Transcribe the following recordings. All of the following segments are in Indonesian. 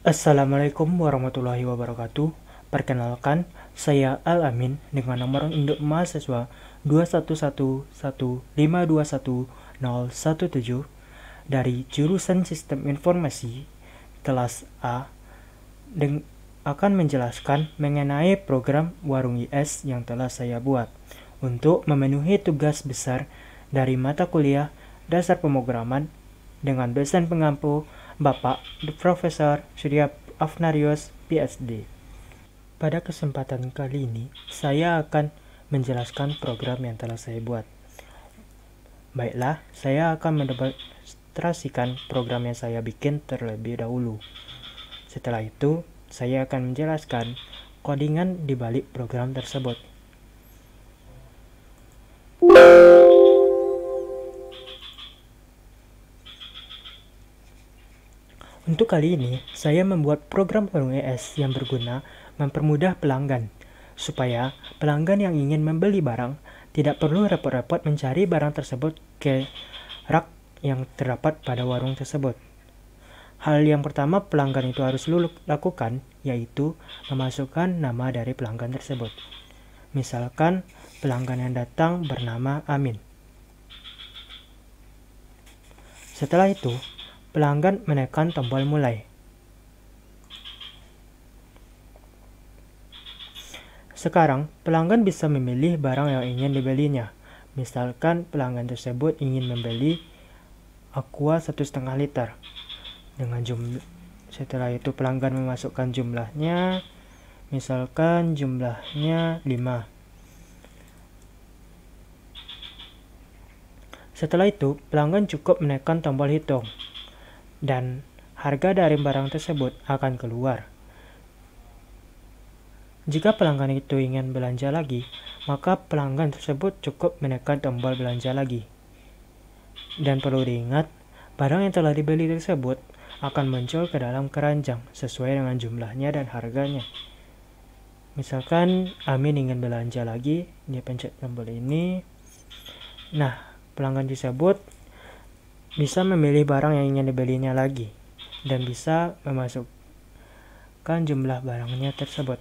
Assalamualaikum warahmatullahi wabarakatuh. Perkenalkan, saya Al-Amin dengan nomor induk mahasiswa 21115210017 dari jurusan Sistem Informasi kelas A akan menjelaskan mengenai program Warung IS yang telah saya buat untuk memenuhi tugas besar dari mata kuliah Dasar Pemrograman dengan dosen pengampu Bapak Profesor Surya Afnarius, PhD. Pada kesempatan kali ini, saya akan menjelaskan program yang telah saya buat. Baiklah, saya akan mendemonstrasikan program yang saya bikin terlebih dahulu. Setelah itu, saya akan menjelaskan codingan di balik program tersebut. Untuk kali ini, saya membuat program Warung ES yang berguna mempermudah pelanggan, supaya pelanggan yang ingin membeli barang tidak perlu repot-repot mencari barang tersebut ke rak yang terdapat pada warung tersebut. Hal yang pertama pelanggan itu harus lakukan, yaitu memasukkan nama dari pelanggan tersebut. Misalkan, pelanggan yang datang bernama Amin. Setelah itu, pelanggan menekan tombol mulai. Sekarang, pelanggan bisa memilih barang yang ingin dibelinya. Misalkan pelanggan tersebut ingin membeli Aqua 1,5 liter. Setelah itu pelanggan memasukkan jumlahnya. Misalkan jumlahnya 5. Setelah itu, pelanggan cukup menekan tombol hitung dan harga dari barang tersebut akan keluar. Jika pelanggan itu ingin belanja lagi, maka pelanggan tersebut cukup menekan tombol belanja lagi. Dan perlu diingat, barang yang telah dibeli tersebut akan muncul ke dalam keranjang sesuai dengan jumlahnya dan harganya. Misalkan Amin ingin belanja lagi, dia pencet tombol ini. Nah, pelanggan tersebut bisa memilih barang yang ingin dibelinya lagi dan bisa memasukkan jumlah barangnya tersebut.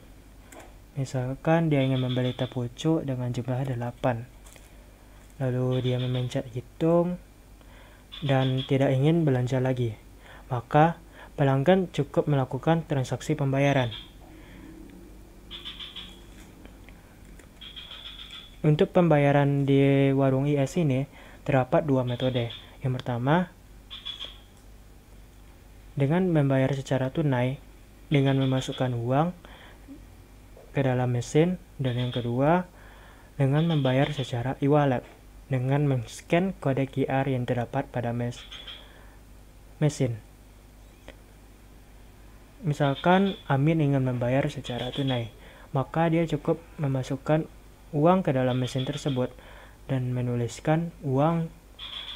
Misalkan dia ingin membeli teh pucuk dengan jumlah 8. Lalu dia memencet hitung dan tidak ingin belanja lagi. Maka pelanggan cukup melakukan transaksi pembayaran. Untuk pembayaran di warung IS ini terdapat dua metode. Yang pertama, dengan membayar secara tunai dengan memasukkan uang ke dalam mesin, dan yang kedua dengan membayar secara e-wallet dengan men-scan kode QR yang terdapat pada mesin. Misalkan Amin ingin membayar secara tunai, maka dia cukup memasukkan uang ke dalam mesin tersebut dan menuliskan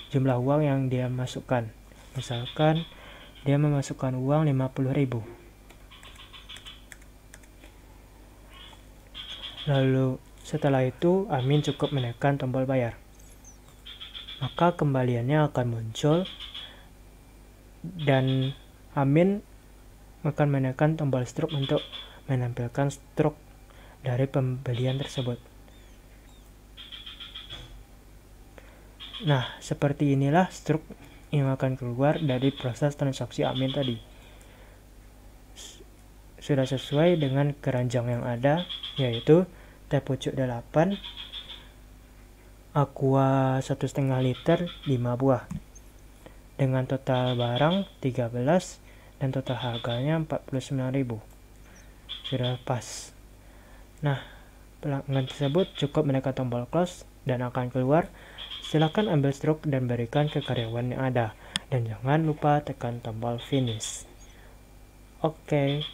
jumlah uang yang dia masukkan. Misalkan dia memasukkan uang 50.000. Lalu setelah itu Amin cukup menekan tombol bayar. Maka kembaliannya akan muncul dan Amin akan menekan tombol struk untuk menampilkan struk dari pembelian tersebut. Nah, seperti inilah struk yang akan keluar dari proses transaksi Amin tadi. Sudah sesuai dengan keranjang yang ada, yaitu teh pucuk 8, Aqua 1,5 liter 5 buah, dengan total barang 13 dan total harganya 49.000. Sudah pas. Nah, pelanggan tersebut cukup menekan tombol close dan akan keluar. Silakan ambil struk dan berikan ke karyawan yang ada, dan jangan lupa tekan tombol finish. Oke,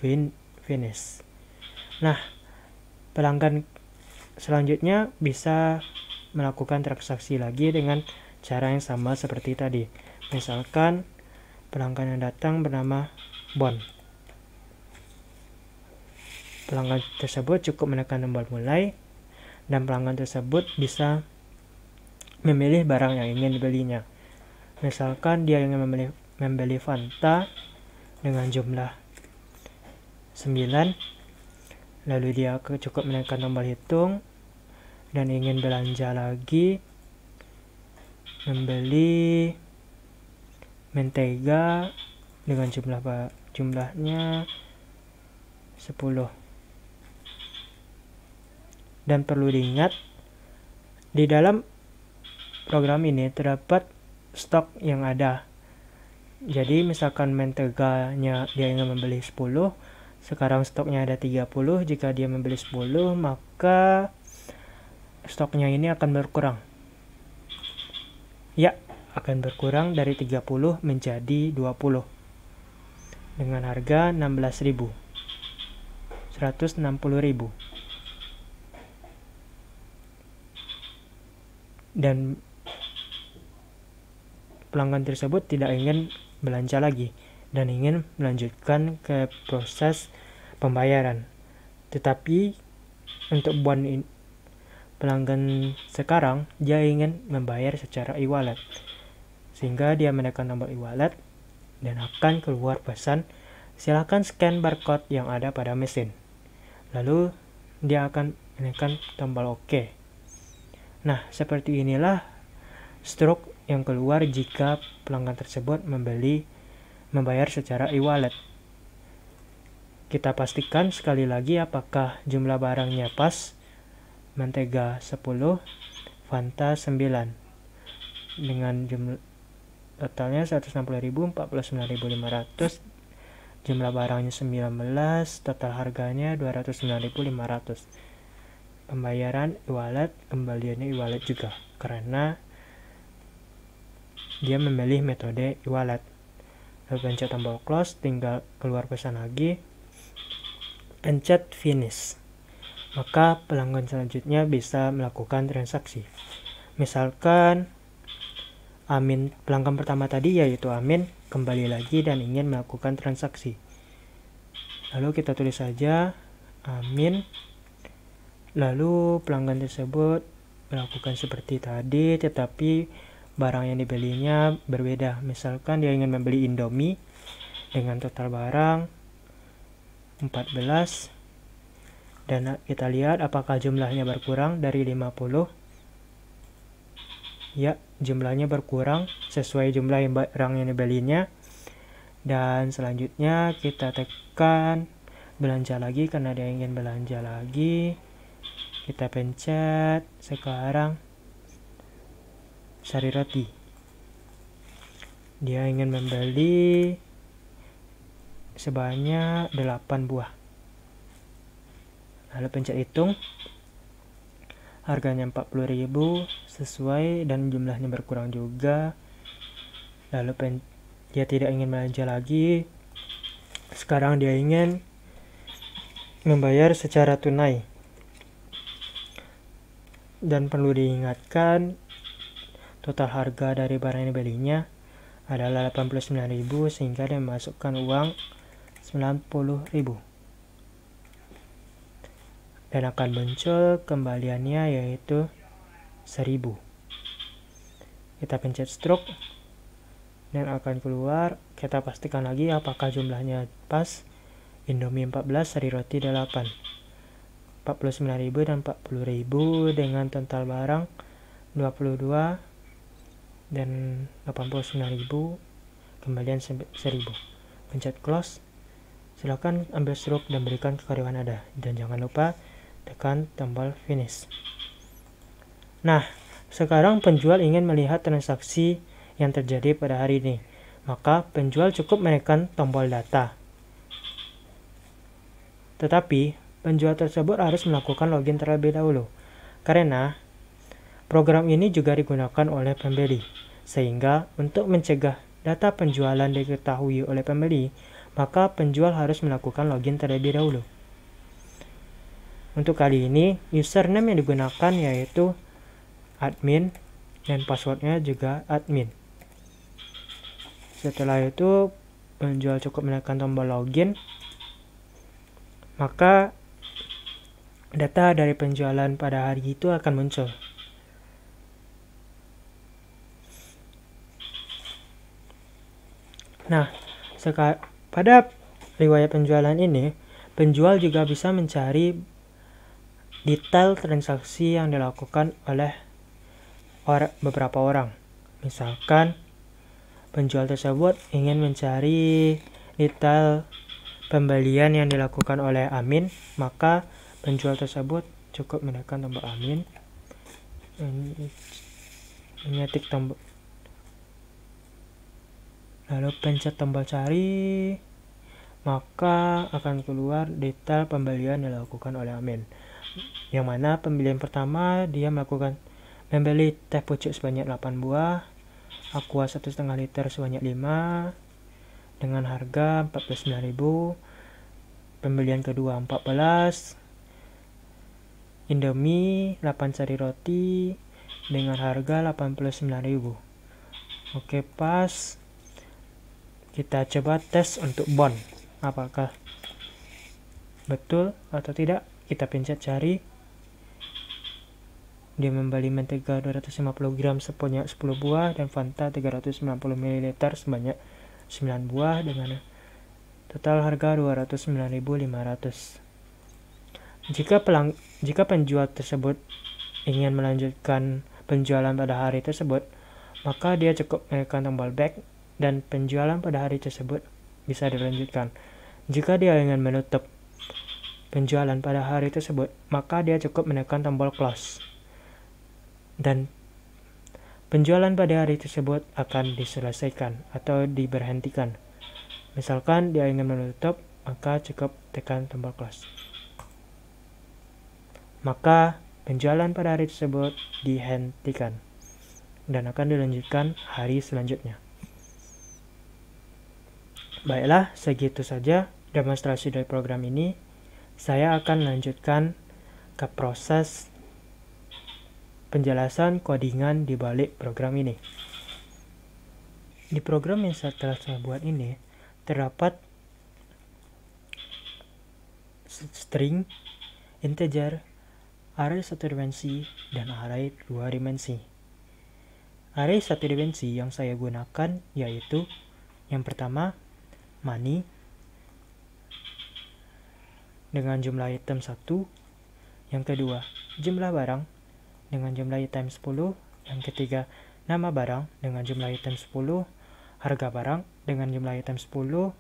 finish. Nah, pelanggan selanjutnya bisa melakukan transaksi lagi dengan cara yang sama seperti tadi. Misalkan pelanggan yang datang bernama Bon. Pelanggan tersebut cukup menekan tombol mulai dan pelanggan tersebut bisa memilih barang yang ingin dibelinya. Misalkan dia ingin membeli Fanta dengan jumlah 9. Lalu dia cukup menekan tombol hitung dan ingin belanja lagi, membeli mentega dengan jumlahnya 10. Dan perlu diingat, di dalam program ini terdapat stok yang ada. Jadi misalkan menteganya dia ingin membeli 10, sekarang stoknya ada 30. Jika dia membeli 10, maka stoknya ini akan berkurang. Ya, akan berkurang dari 30 menjadi 20 dengan harga 160.000. Dan pelanggan tersebut tidak ingin belanja lagi dan ingin melanjutkan ke proses pembayaran. Tetapi untuk pelanggan sekarang, dia ingin membayar secara e-wallet, sehingga dia menekan tombol e-wallet dan akan keluar pesan, silakan scan barcode yang ada pada mesin. Lalu dia akan menekan tombol OK. Nah, seperti inilah stroke yang keluar jika pelanggan tersebut membayar secara e-wallet. Kita pastikan sekali lagi apakah jumlah barangnya pas. Mentega 10, Fanta 9 dengan jumlah totalnya 160.000, 49.500. Jumlah barangnya 19, total harganya 209.500. Pembayaran e-wallet, kembaliannya e-wallet juga karena dia memilih metode e-wallet. Lalu pencet tombol close, tinggal keluar pesan lagi, pencet finish. Maka pelanggan selanjutnya bisa melakukan transaksi. Misalkan Amin, pelanggan pertama tadi yaitu Amin, kembali lagi dan ingin melakukan transaksi. Lalu kita tulis saja Amin. Lalu pelanggan tersebut melakukan seperti tadi, tetapi barang yang dibelinya berbeda. Misalkan dia ingin membeli Indomie dengan total barang 14. Dan kita lihat apakah jumlahnya berkurang dari 50. Ya, jumlahnya berkurang sesuai jumlah barang yang dibelinya. Dan selanjutnya kita tekan belanja lagi karena dia ingin belanja lagi. Kita pencet sekarang sari roti. Dia ingin membeli sebanyak 8 buah. Lalu pencet hitung, harganya 40.000 sesuai dan jumlahnya berkurang juga. Lalu dia tidak ingin belanja lagi, sekarang dia ingin membayar secara tunai. Dan perlu diingatkan, total harga dari barang yang dibelinya adalah 89.000 sehingga dia memasukkan uang 90.000. Dan akan muncul kembaliannya yaitu 1.000. Kita pencet stroke dan akan keluar. Kita pastikan lagi apakah jumlahnya pas. Indomie 14, sari roti 8, 49.000 dan 40.000 dengan total barang 22 dan 89.000, kembalian 1.000. Pencet close. Silakan ambil stroke dan berikan kekaryawan Anda, dan jangan lupa tekan tombol finish. Nah, sekarang penjual ingin melihat transaksi yang terjadi pada hari ini. Maka penjual cukup menekan tombol data. Tetapi penjual tersebut harus melakukan login terlebih dahulu, karena program ini juga digunakan oleh pembeli. Sehingga untuk mencegah data penjualan diketahui oleh pembeli, maka penjual harus melakukan login terlebih dahulu. Untuk kali ini, username yang digunakan yaitu admin dan passwordnya juga admin. Setelah itu, penjual cukup menekan tombol login, maka data dari penjualan pada hari itu akan muncul. Nah, Pada riwayat penjualan ini, penjual juga bisa mencari detail transaksi yang dilakukan oleh beberapa orang. Misalkan penjual tersebut ingin mencari detail pembelian yang dilakukan oleh Amin, maka penjual tersebut cukup menekan tombol Amin, mengetik tombol, lalu pencet tombol cari, maka akan keluar detail pembelian yang dilakukan oleh Amin. Yang mana pembelian pertama dia membeli teh pucuk sebanyak 8 buah, aqua 1,5 liter sebanyak 5 dengan harga 49.000. Pembelian kedua 14, Indomie 8 sari roti dengan harga 89.000. Oke, pas. Kita coba tes untuk bon. Apakah betul atau tidak? Kita pencet cari. Dia membeli mentega 250 gram sebanyak 10 buah dan Fanta 390 ml sebanyak 9 buah dengan total harga 209.500. Jika penjual tersebut ingin melanjutkan penjualan pada hari tersebut, maka dia cukup menekan tombol back dan penjualan pada hari tersebut bisa dilanjutkan. Jika dia ingin menutup penjualan pada hari tersebut, maka dia cukup menekan tombol close dan penjualan pada hari tersebut akan diselesaikan atau diberhentikan. Misalkan dia ingin menutup, maka cukup tekan tombol close. Maka penjualan pada hari tersebut dihentikan dan akan dilanjutkan hari selanjutnya. Baiklah, segitu saja demonstrasi dari program ini. Saya akan lanjutkan ke proses penjelasan codingan di balik program ini. Di program yang telah saya buat ini terdapat string, integer, array 1 dimensi, dan array 2 dimensi. Array 1 dimensi yang saya gunakan yaitu yang pertama money dengan jumlah item 1, yang kedua jumlah barang dengan jumlah item 10, yang ketiga nama barang dengan jumlah item 10, harga barang dengan jumlah item 10,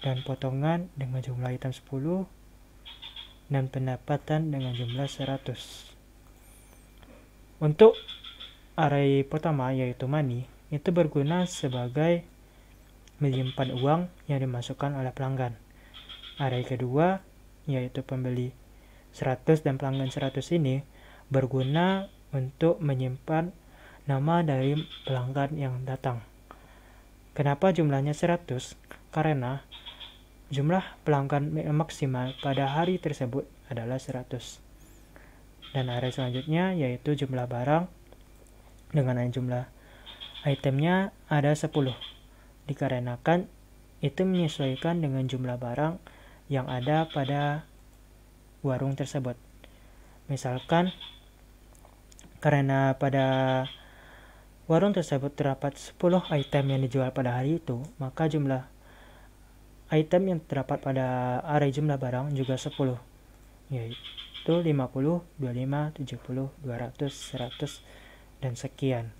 dan potongan dengan jumlah item 10, dan pendapatan dengan jumlah 100. Untuk array pertama yaitu money, itu berguna sebagai menyimpan uang yang dimasukkan oleh pelanggan. Array kedua yaitu pembeli 100 dan pelanggan 100 ini berguna untuk menyimpan nama dari pelanggan yang datang. Kenapa jumlahnya 100? Karena jumlah pelanggan maksimal pada hari tersebut adalah 100. Dan array selanjutnya yaitu jumlah barang dengan jumlah itemnya ada 10. Dikarenakan itu menyesuaikan dengan jumlah barang yang ada pada warung tersebut. Misalkan karena pada warung tersebut terdapat 10 item yang dijual pada hari itu, maka jumlah item yang terdapat pada array jumlah barang juga 10, yaitu 50, 25, 70, 200, 100, dan sekian.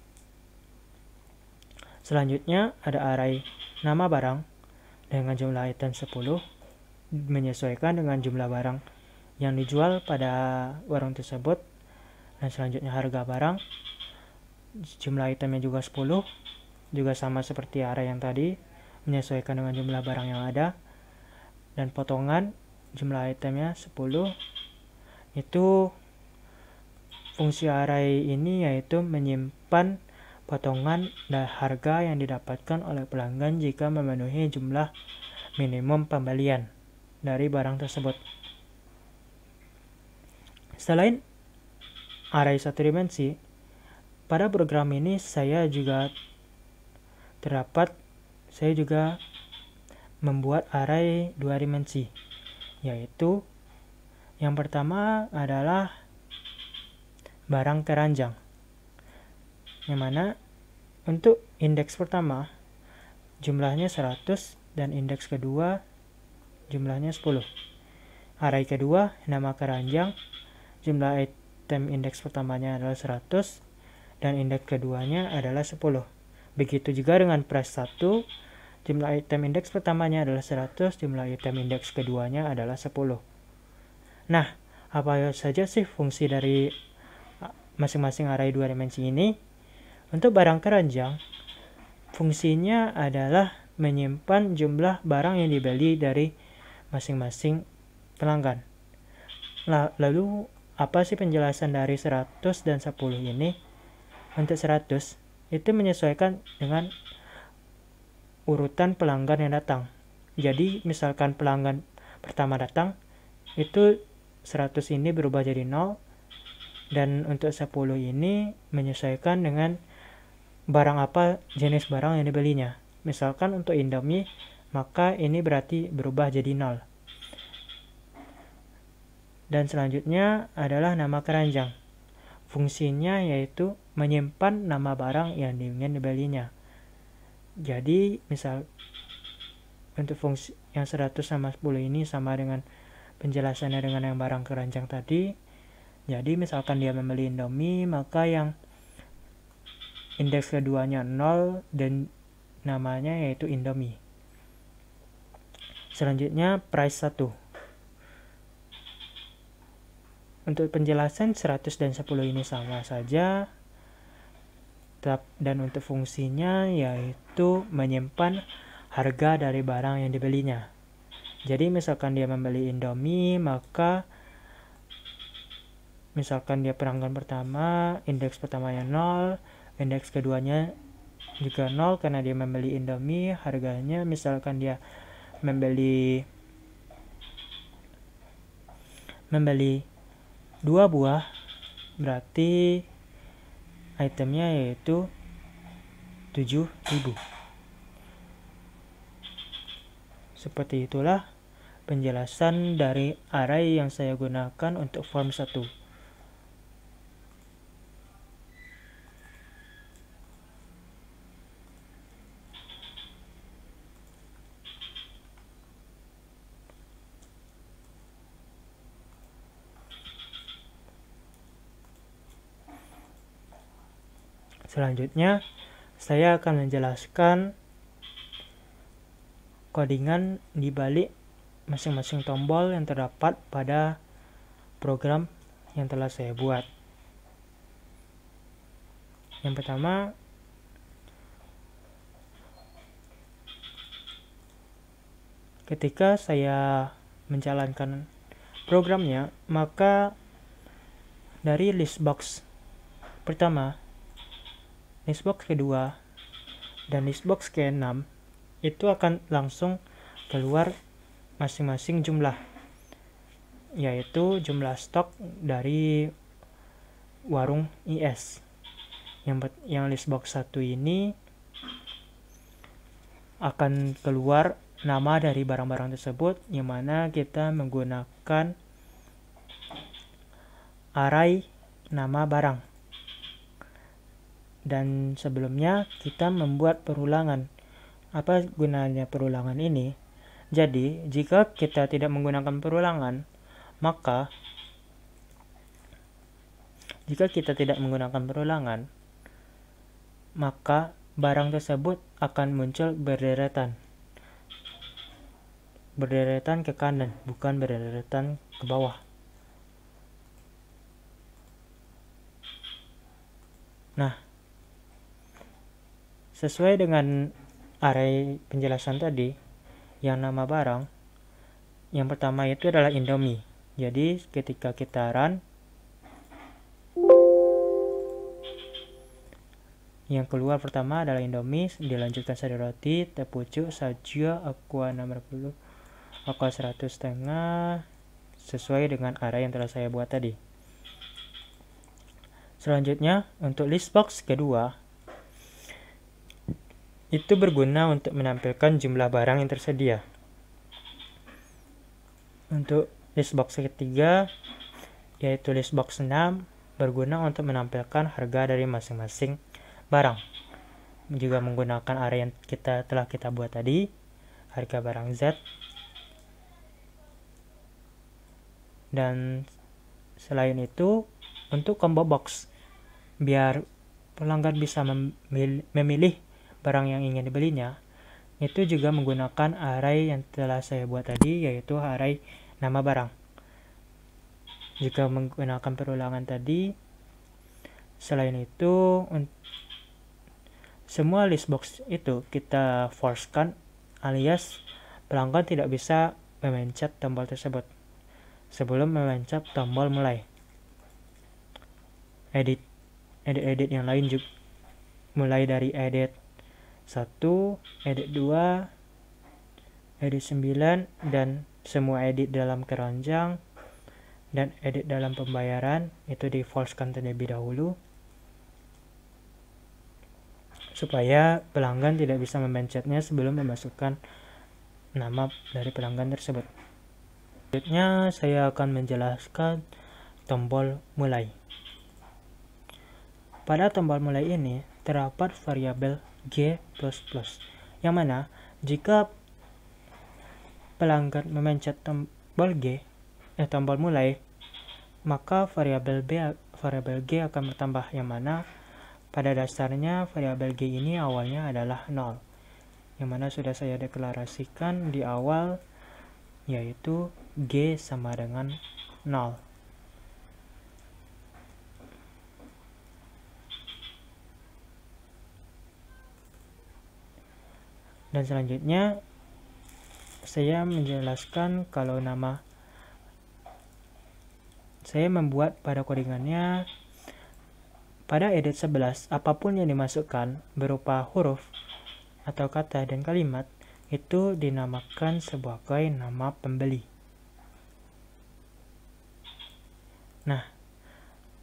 Selanjutnya ada array nama barang dengan jumlah item 10 menyesuaikan dengan jumlah barang yang dijual pada warung tersebut. Dan selanjutnya harga barang, jumlah itemnya juga 10, juga sama seperti array yang tadi, menyesuaikan dengan jumlah barang yang ada. Dan potongan, jumlah itemnya 10. Itu fungsi array ini yaitu menyimpan potongan dan harga yang didapatkan oleh pelanggan jika memenuhi jumlah minimum pembelian dari barang tersebut. Selain array 1 dimensi, pada program ini saya juga membuat array 2 dimensi, yaitu yang pertama adalah barang keranjang, yang mana untuk indeks pertama jumlahnya 100 dan indeks kedua jumlahnya 10. Array kedua, nama keranjang, jumlah item indeks pertamanya adalah 100 dan indeks keduanya adalah 10. Begitu juga dengan price 1, jumlah item indeks pertamanya adalah 100, jumlah item indeks keduanya adalah 10. Nah, apa saja sih fungsi dari masing-masing array 2 dimensi ini? Untuk barang keranjang, fungsinya adalah menyimpan jumlah barang yang dibeli dari masing-masing pelanggan. Lalu, apa sih penjelasan dari 100 dan 10 ini? Untuk 100, itu menyesuaikan dengan urutan pelanggan yang datang. Jadi, misalkan pelanggan pertama datang, itu 100 ini berubah jadi 0. Dan untuk 10 ini menyesuaikan dengan barang apa, jenis barang yang dibelinya. Misalkan untuk Indomie, maka ini berarti berubah jadi 0. Dan selanjutnya adalah nama keranjang. Fungsinya yaitu menyimpan nama barang yang ingin dibelinya. Jadi, misal untuk fungsi yang 100 sama 10 ini sama dengan penjelasannya dengan yang barang keranjang tadi. Jadi, misalkan dia membeli Indomie, maka yang indeks keduanya 0 dan namanya yaitu Indomie. Selanjutnya, price 1. Untuk penjelasan 100 dan 10 ini sama saja. Dan untuk fungsinya yaitu menyimpan harga dari barang yang dibelinya. Jadi misalkan dia membeli Indomie, maka misalkan dia pelanggan pertama, indeks pertamanya 0, indeks keduanya juga 0 karena dia membeli Indomie, harganya misalkan dia membeli 2 buah, berarti itemnya yaitu 7.000. Seperti itulah penjelasan dari array yang saya gunakan untuk form 1. Selanjutnya, saya akan menjelaskan codingan di balik masing-masing tombol yang terdapat pada program yang telah saya buat. Yang pertama, ketika saya menjalankan programnya, maka dari list box pertama, list box kedua, dan list box ke-6 itu akan langsung keluar masing-masing jumlah, yaitu jumlah stok dari warung IS. Yang list box 1 ini akan keluar nama dari barang-barang tersebut, yang mana kita menggunakan array nama barang. Dan sebelumnya kita membuat perulangan. Apa gunanya perulangan ini? Jadi, jika kita tidak menggunakan perulangan, maka barang tersebut akan muncul berderet ke kanan, bukan berderet ke bawah. Nah, sesuai dengan array penjelasan tadi, yang nama barang yang pertama itu adalah Indomie. Jadi ketika kita run, yang keluar pertama adalah Indomie, dilanjutkan sari roti, teh pucuk, sajiah, aqua 60, aqua 100,5, sesuai dengan array yang telah saya buat tadi. Selanjutnya, untuk list box kedua, itu berguna untuk menampilkan jumlah barang yang tersedia. Untuk list box ketiga, yaitu list box 6, berguna untuk menampilkan harga dari masing-masing barang. Juga menggunakan array yang telah kita buat tadi. harga barang Z. Dan selain itu, untuk combo box, biar pelanggan bisa memilih barang yang ingin dibelinya, itu juga menggunakan array yang telah saya buat tadi, yaitu array nama barang. Jika menggunakan perulangan tadi, selain itu semua list box itu kita forcekan, alias pelanggan tidak bisa memencet tombol tersebut sebelum memencet tombol mulai. Edit yang lain juga, mulai dari edit 1, edit 2, edit 9, dan semua edit dalam keranjang dan edit dalam pembayaran itu di falsekan terlebih dahulu supaya pelanggan tidak bisa memencetnya sebelum memasukkan nama dari pelanggan tersebut. Selanjutnya saya akan menjelaskan tombol mulai. Pada tombol mulai ini terdapat variabel G++, yang mana jika pelanggan memencet tombol tombol mulai, maka variabel G akan bertambah, yang mana pada dasarnya variabel G ini awalnya adalah 0, yang mana sudah saya deklarasikan di awal, yaitu G sama dengan 0. Dan selanjutnya saya menjelaskan kalau saya membuat pada codingannya pada edit 11, apapun yang dimasukkan berupa huruf atau kata dan kalimat itu dinamakan sebagai nama pembeli. Nah,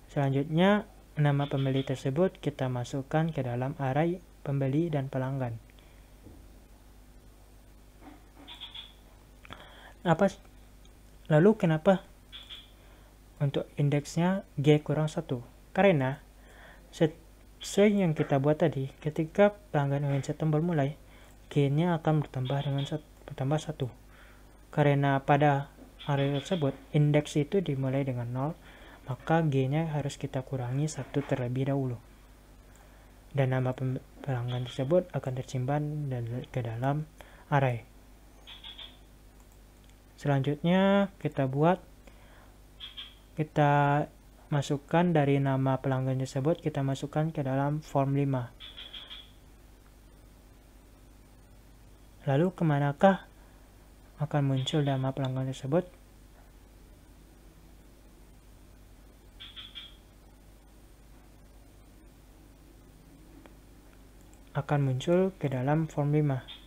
selanjutnya nama pembeli tersebut kita masukkan ke dalam array pembeli dan pelanggan. Lalu kenapa untuk indeksnya G kurang 1? Karena sesuai yang kita buat tadi, ketika pelanggan memencet tombol mulai, G-nya akan bertambah 1. Karena pada array tersebut indeks itu dimulai dengan 0, maka G-nya harus kita kurangi 1 terlebih dahulu. Dan nama pelanggan tersebut akan tersimpan ke dalam array. Selanjutnya kita masukkan dari nama pelanggan tersebut, kita masukkan ke dalam form 5. Lalu kemanakah akan muncul nama pelanggan tersebut? Akan muncul ke dalam form 5.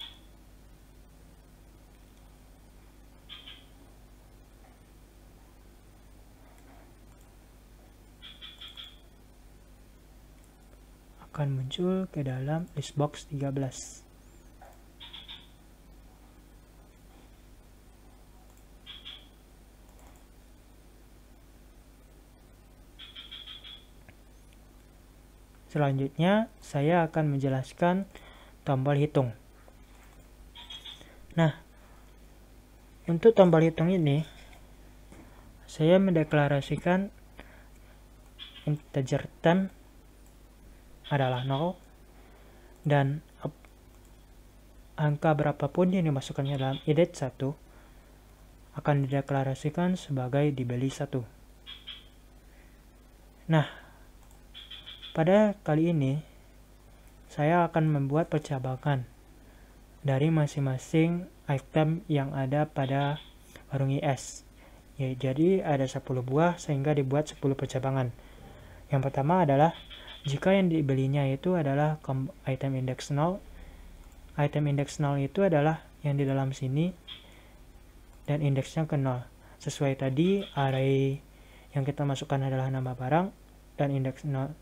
Akan muncul ke dalam list box 13. Selanjutnya saya akan menjelaskan tombol hitung. Nah, untuk tombol hitung ini saya mendeklarasikan integer temp adalah 0 dan angka berapapun yang dimasukkan dalam edit 1 akan dideklarasikan sebagai dibeli 1. Nah, pada kali ini saya akan membuat percabangan dari masing-masing item yang ada pada warung IS. Ya, jadi ada 10 buah sehingga dibuat 10 percabangan. Yang pertama adalah jika yang dibelinya itu adalah item index 0, item index 0 itu adalah yang di dalam sini dan indeksnya ke 0. Sesuai tadi, array yang kita masukkan adalah nama barang dan indeks 0.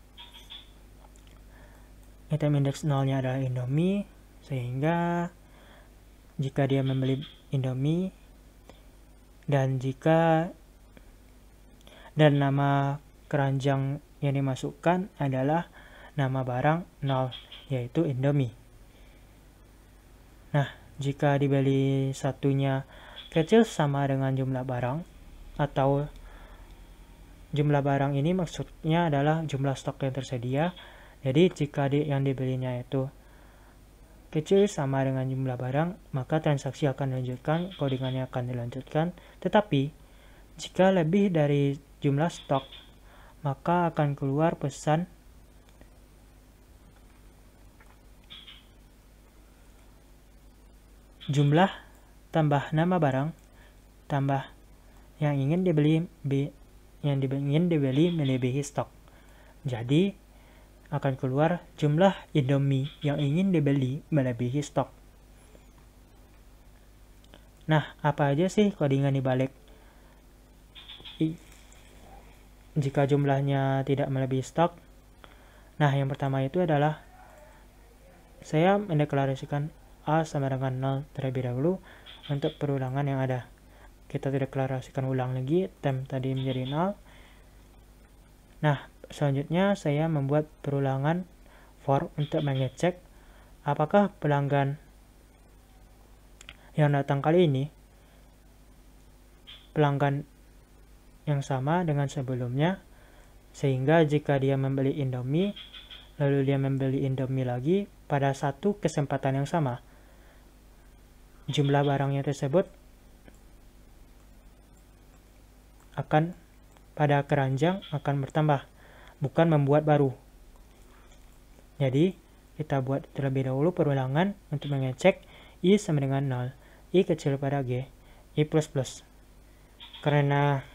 Item index 0-nya adalah Indomie, sehingga jika dia membeli Indomie dan nama keranjang yang dimasukkan adalah nama barang 0, yaitu Indomie. Nah, jika dibeli satunya kecil sama dengan jumlah barang, atau jumlah barang ini maksudnya adalah jumlah stok yang tersedia. Jadi jika yang dibelinya itu kecil sama dengan jumlah barang, maka transaksi akan dilanjutkan, codingannya akan dilanjutkan. Tetapi jika lebih dari jumlah stok, maka akan keluar pesan jumlah tambah nama barang tambah yang ingin dibeli melebihi stok. Jadi akan keluar jumlah Indomie yang ingin dibeli melebihi stok. Nah, apa aja sih codingan dibalik jika jumlahnya tidak melebihi stok? Nah, yang pertama itu adalah saya mendeklarasikan A sama dengan 0 terlebih dahulu untuk perulangan yang ada. Kita deklarasikan ulang lagi, temp tadi menjadi 0. Nah, selanjutnya saya membuat perulangan for untuk mengecek apakah pelanggan yang datang kali ini pelanggan yang sama dengan sebelumnya, sehingga jika dia membeli Indomie, lalu dia membeli Indomie lagi pada satu kesempatan yang sama, jumlah barangnya tersebut akan pada keranjang akan bertambah, bukan membuat baru. Jadi kita buat terlebih dahulu perulangan untuk mengecek I sama dengan 0, I kecil pada G, I plus plus. Karena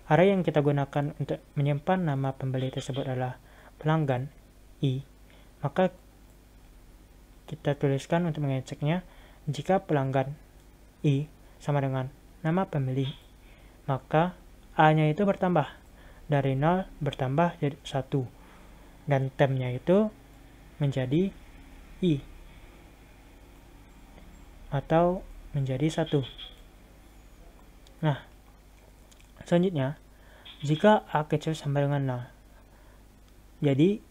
array yang kita gunakan untuk menyimpan nama pembeli tersebut adalah pelanggan I, maka kita tuliskan untuk mengeceknya, jika pelanggan I sama dengan nama pembeli, maka A-nya itu bertambah dari 0 bertambah jadi 1, dan tempnya itu menjadi I atau menjadi 1. Nah, selanjutnya jika A kecil sama dengan 0, jadi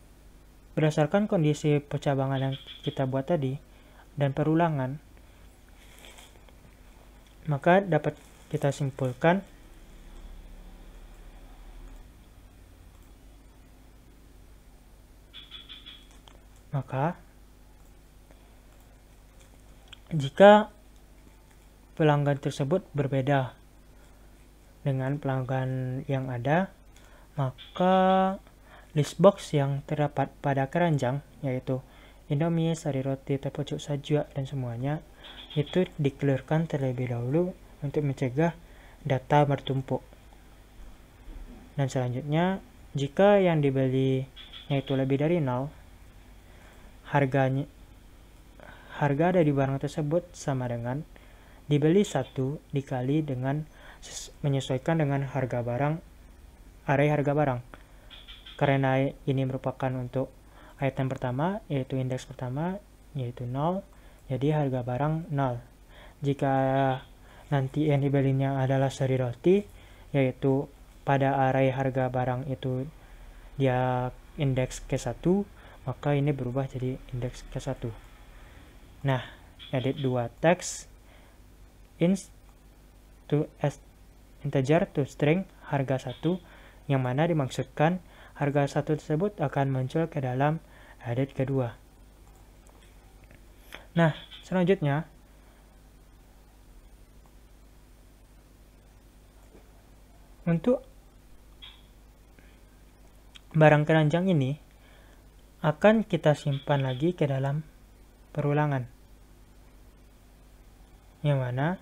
berdasarkan kondisi percabangan yang kita buat tadi dan perulangan, maka dapat kita simpulkan jika pelanggan tersebut berbeda dengan pelanggan yang ada, maka list box yang terdapat pada keranjang, yaitu Indomie, sari roti, teh pucuk, sajak, dan semuanya, itu di-clearkan terlebih dahulu untuk mencegah data bertumpuk. Dan selanjutnya, jika yang dibeli yaitu lebih dari 0, harga dari barang tersebut sama dengan dibeli 1 dikali dengan menyesuaikan dengan harga barang, array harga barang. Karena ini merupakan untuk item pertama, yaitu indeks pertama, yaitu 0, jadi harga barang 0. Jika nanti yang dibelinya adalah sari roti, yaitu pada array harga barang itu dia indeks ke-1, maka ini berubah jadi indeks ke-1. Nah, edit 2 teks int to integer to string harga 1, yang mana dimaksudkan harga 1 tersebut akan muncul ke dalam edit kedua. Nah, selanjutnya untuk barang keranjang ini akan kita simpan lagi ke dalam perulangan, yang mana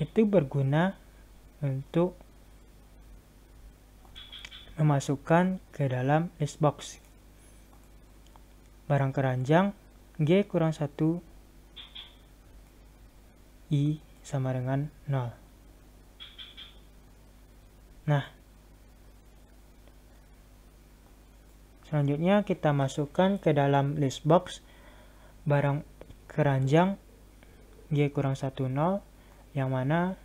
itu berguna untuk memasukkan ke dalam list box barang keranjang G kurang 1 I sama dengan 0. Nah, selanjutnya kita masukkan ke dalam list box barang keranjang G kurang 1 0, yang mana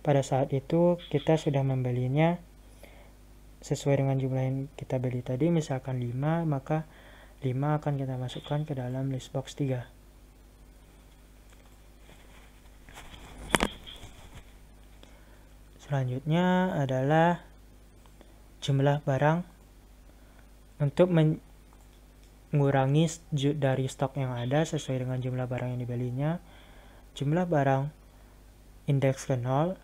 pada saat itu kita sudah membelinya sesuai dengan jumlah yang kita beli tadi, misalkan 5, maka 5 akan kita masukkan ke dalam list box 3. Selanjutnya adalah jumlah barang. Untuk mengurangi dari stok yang ada sesuai dengan jumlah barang yang dibelinya, jumlah barang indeks ke 0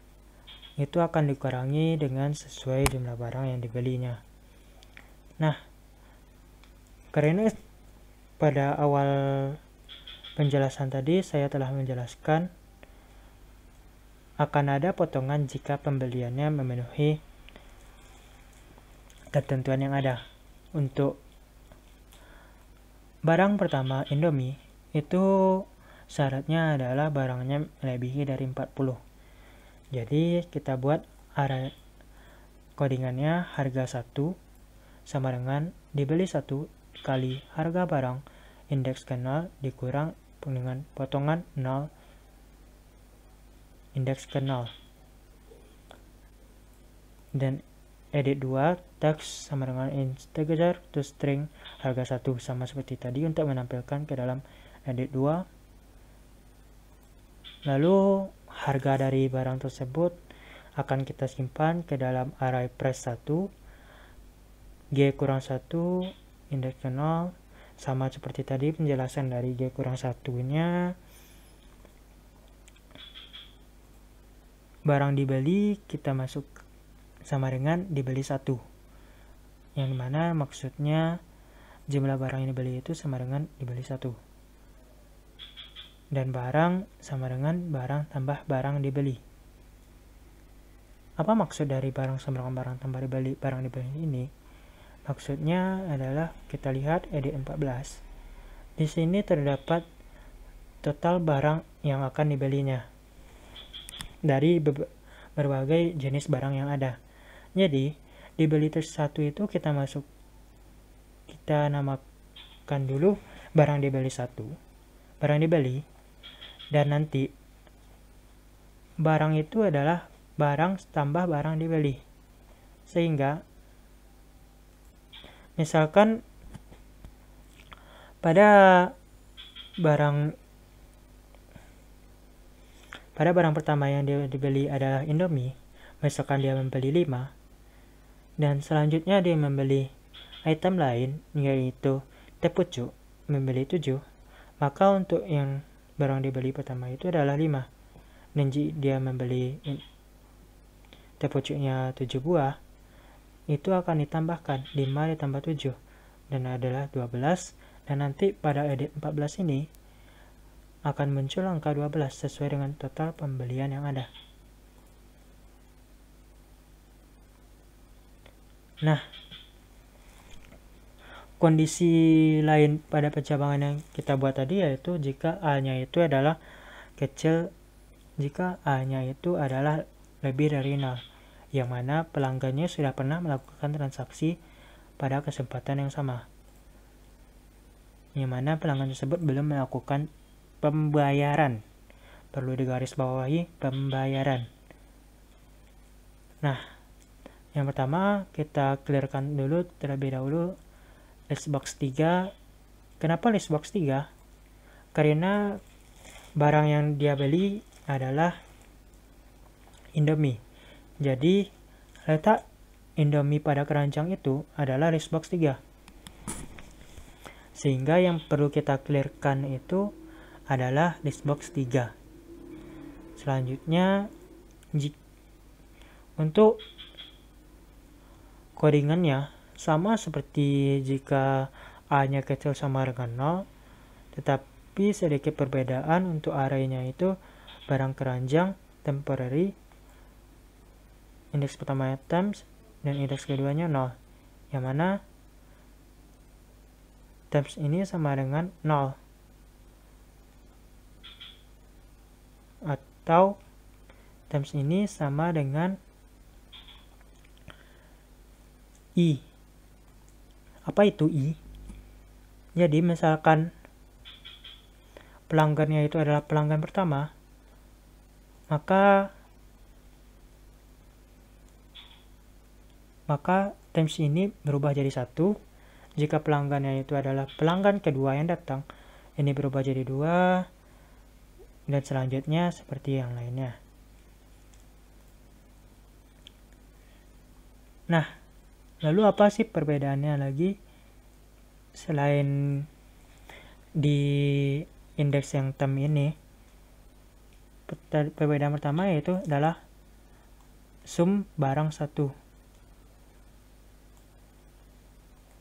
itu akan dikurangi dengan sesuai jumlah barang yang dibelinya. Nah, karena pada awal penjelasan tadi saya telah menjelaskan akan ada potongan jika pembeliannya memenuhi ketentuan yang ada. Untuk barang pertama Indomie itu syaratnya adalah barangnya melebihi dari 40. Jadi kita buat array codingannya harga 1 sama dengan dibeli 1 kali harga barang indeks ke 0 dikurang dengan potongan 0 indeks ke 0. Dan edit 2 text sama dengan integer to string harga 1 sama seperti tadi untuk menampilkan ke dalam edit 2. Lalu harga dari barang tersebut akan kita simpan ke dalam array price 1 G kurang 1 indeks ke 0 sama seperti tadi penjelasan dari G kurang 1 nya. Barang dibeli kita masuk sama dengan dibeli 1, yang dimana maksudnya jumlah barang yang dibeli itu sama dengan dibeli 1, dan barang sama dengan barang tambah barang dibeli. Apa maksud dari barang sama dengan barang tambah dibeli barang dibeli ini? Maksudnya adalah kita lihat edit 14. Di sini terdapat total barang yang akan dibelinya dari berbagai jenis barang yang ada. Jadi dibeli satu itu kita namakan dulu barang dibeli 1, barang dibeli, dan nanti barang itu adalah barang tambah barang dibeli. Sehingga misalkan pada barang pertama yang dibeli adalah Indomie, misalkan dia membeli 5, dan selanjutnya dia membeli item lain yaitu teh pucuk membeli 7, maka untuk yang barang dibeli pertama itu adalah 5, dan jika dia membeli teh pucuknya 7 buah, itu akan ditambahkan 5 ditambah 7 dan adalah 12, dan nanti pada edit 14 ini akan muncul angka 12 sesuai dengan total pembelian yang ada. Nah, kondisi lain pada pencabangan yang kita buat tadi yaitu jika A-nya itu adalah kecil, jika A-nya itu adalah lebih dari 0, yang mana pelanggannya sudah pernah melakukan transaksi pada kesempatan yang sama, yang mana pelanggan tersebut belum melakukan pembayaran. Perlu digarisbawahi pembayaran. Nah, yang pertama kita clearkan dulu terlebih dahulu list box 3. Kenapa list box 3? Karena barang yang dia beli adalah Indomie. Jadi letak Indomie pada keranjang itu adalah list box 3. Sehingga yang perlu kita clearkan itu adalah list box 3. Selanjutnya untuk codingannya sama seperti jika A-nya kecil sama dengan 0, tetapi sedikit perbedaan untuk array-nya itu barang keranjang temporary, indeks pertama times, dan indeks keduanya 0, yang mana times ini sama dengan 0, atau times ini sama dengan I. Apa itu I? Jadi misalkan pelanggannya itu adalah pelanggan pertama, maka times ini berubah jadi 1, Jika pelanggannya itu adalah pelanggan kedua yang datang, ini berubah jadi 2, dan selanjutnya seperti yang lainnya. Nah, lalu apa sih perbedaannya lagi selain di indeks yang term ini? Perbedaan pertama yaitu adalah sum barang satu.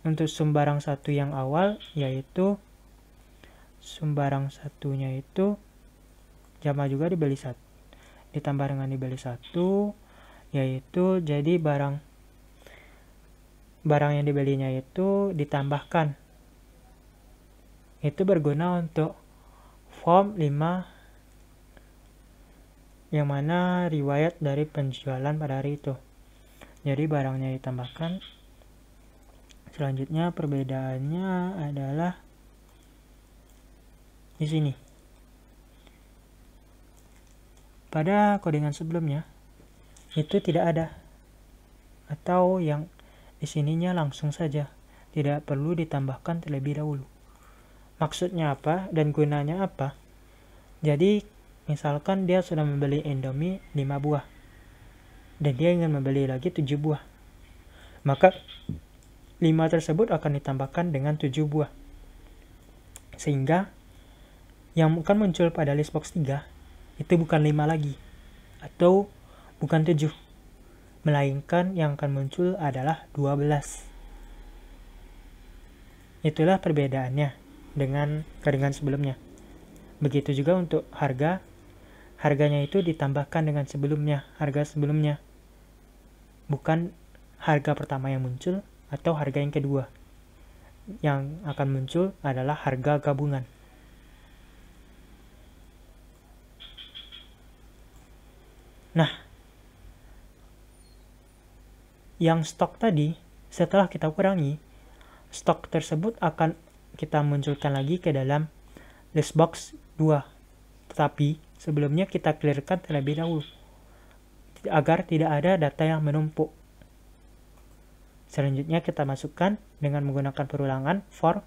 Untuk sum barang satu yang awal, yaitu sum barang satunya itu jama juga dibeli 1, ditambah dengan dibeli 1, yaitu jadi barang yang dibelinya itu ditambahkan. Itu berguna untuk form 5 yang mana riwayat dari penjualan pada hari itu. Jadi barangnya ditambahkan. Selanjutnya perbedaannya adalah di sini. Pada codingan sebelumnya itu tidak ada, atau yang di sininya langsung saja, tidak perlu ditambahkan terlebih dahulu. Maksudnya apa dan gunanya apa? Jadi misalkan dia sudah membeli Indomie 5 buah dan dia ingin membeli lagi 7 buah, maka 5 tersebut akan ditambahkan dengan 7 buah, sehingga yang akan muncul pada list box 3 itu bukan 5 lagi atau bukan 7, melainkan yang akan muncul adalah 12. Itulah perbedaannya dengan codingan sebelumnya. Begitu juga untuk harganya itu ditambahkan dengan harga sebelumnya, bukan harga pertama yang muncul atau harga yang kedua. Yang akan muncul adalah harga gabungan. Nah, yang stok tadi, setelah kita kurangi, stok tersebut akan kita munculkan lagi ke dalam list box 2. Tetapi sebelumnya kita clearkan terlebih dahulu agar tidak ada data yang menumpuk. Selanjutnya kita masukkan dengan menggunakan perulangan for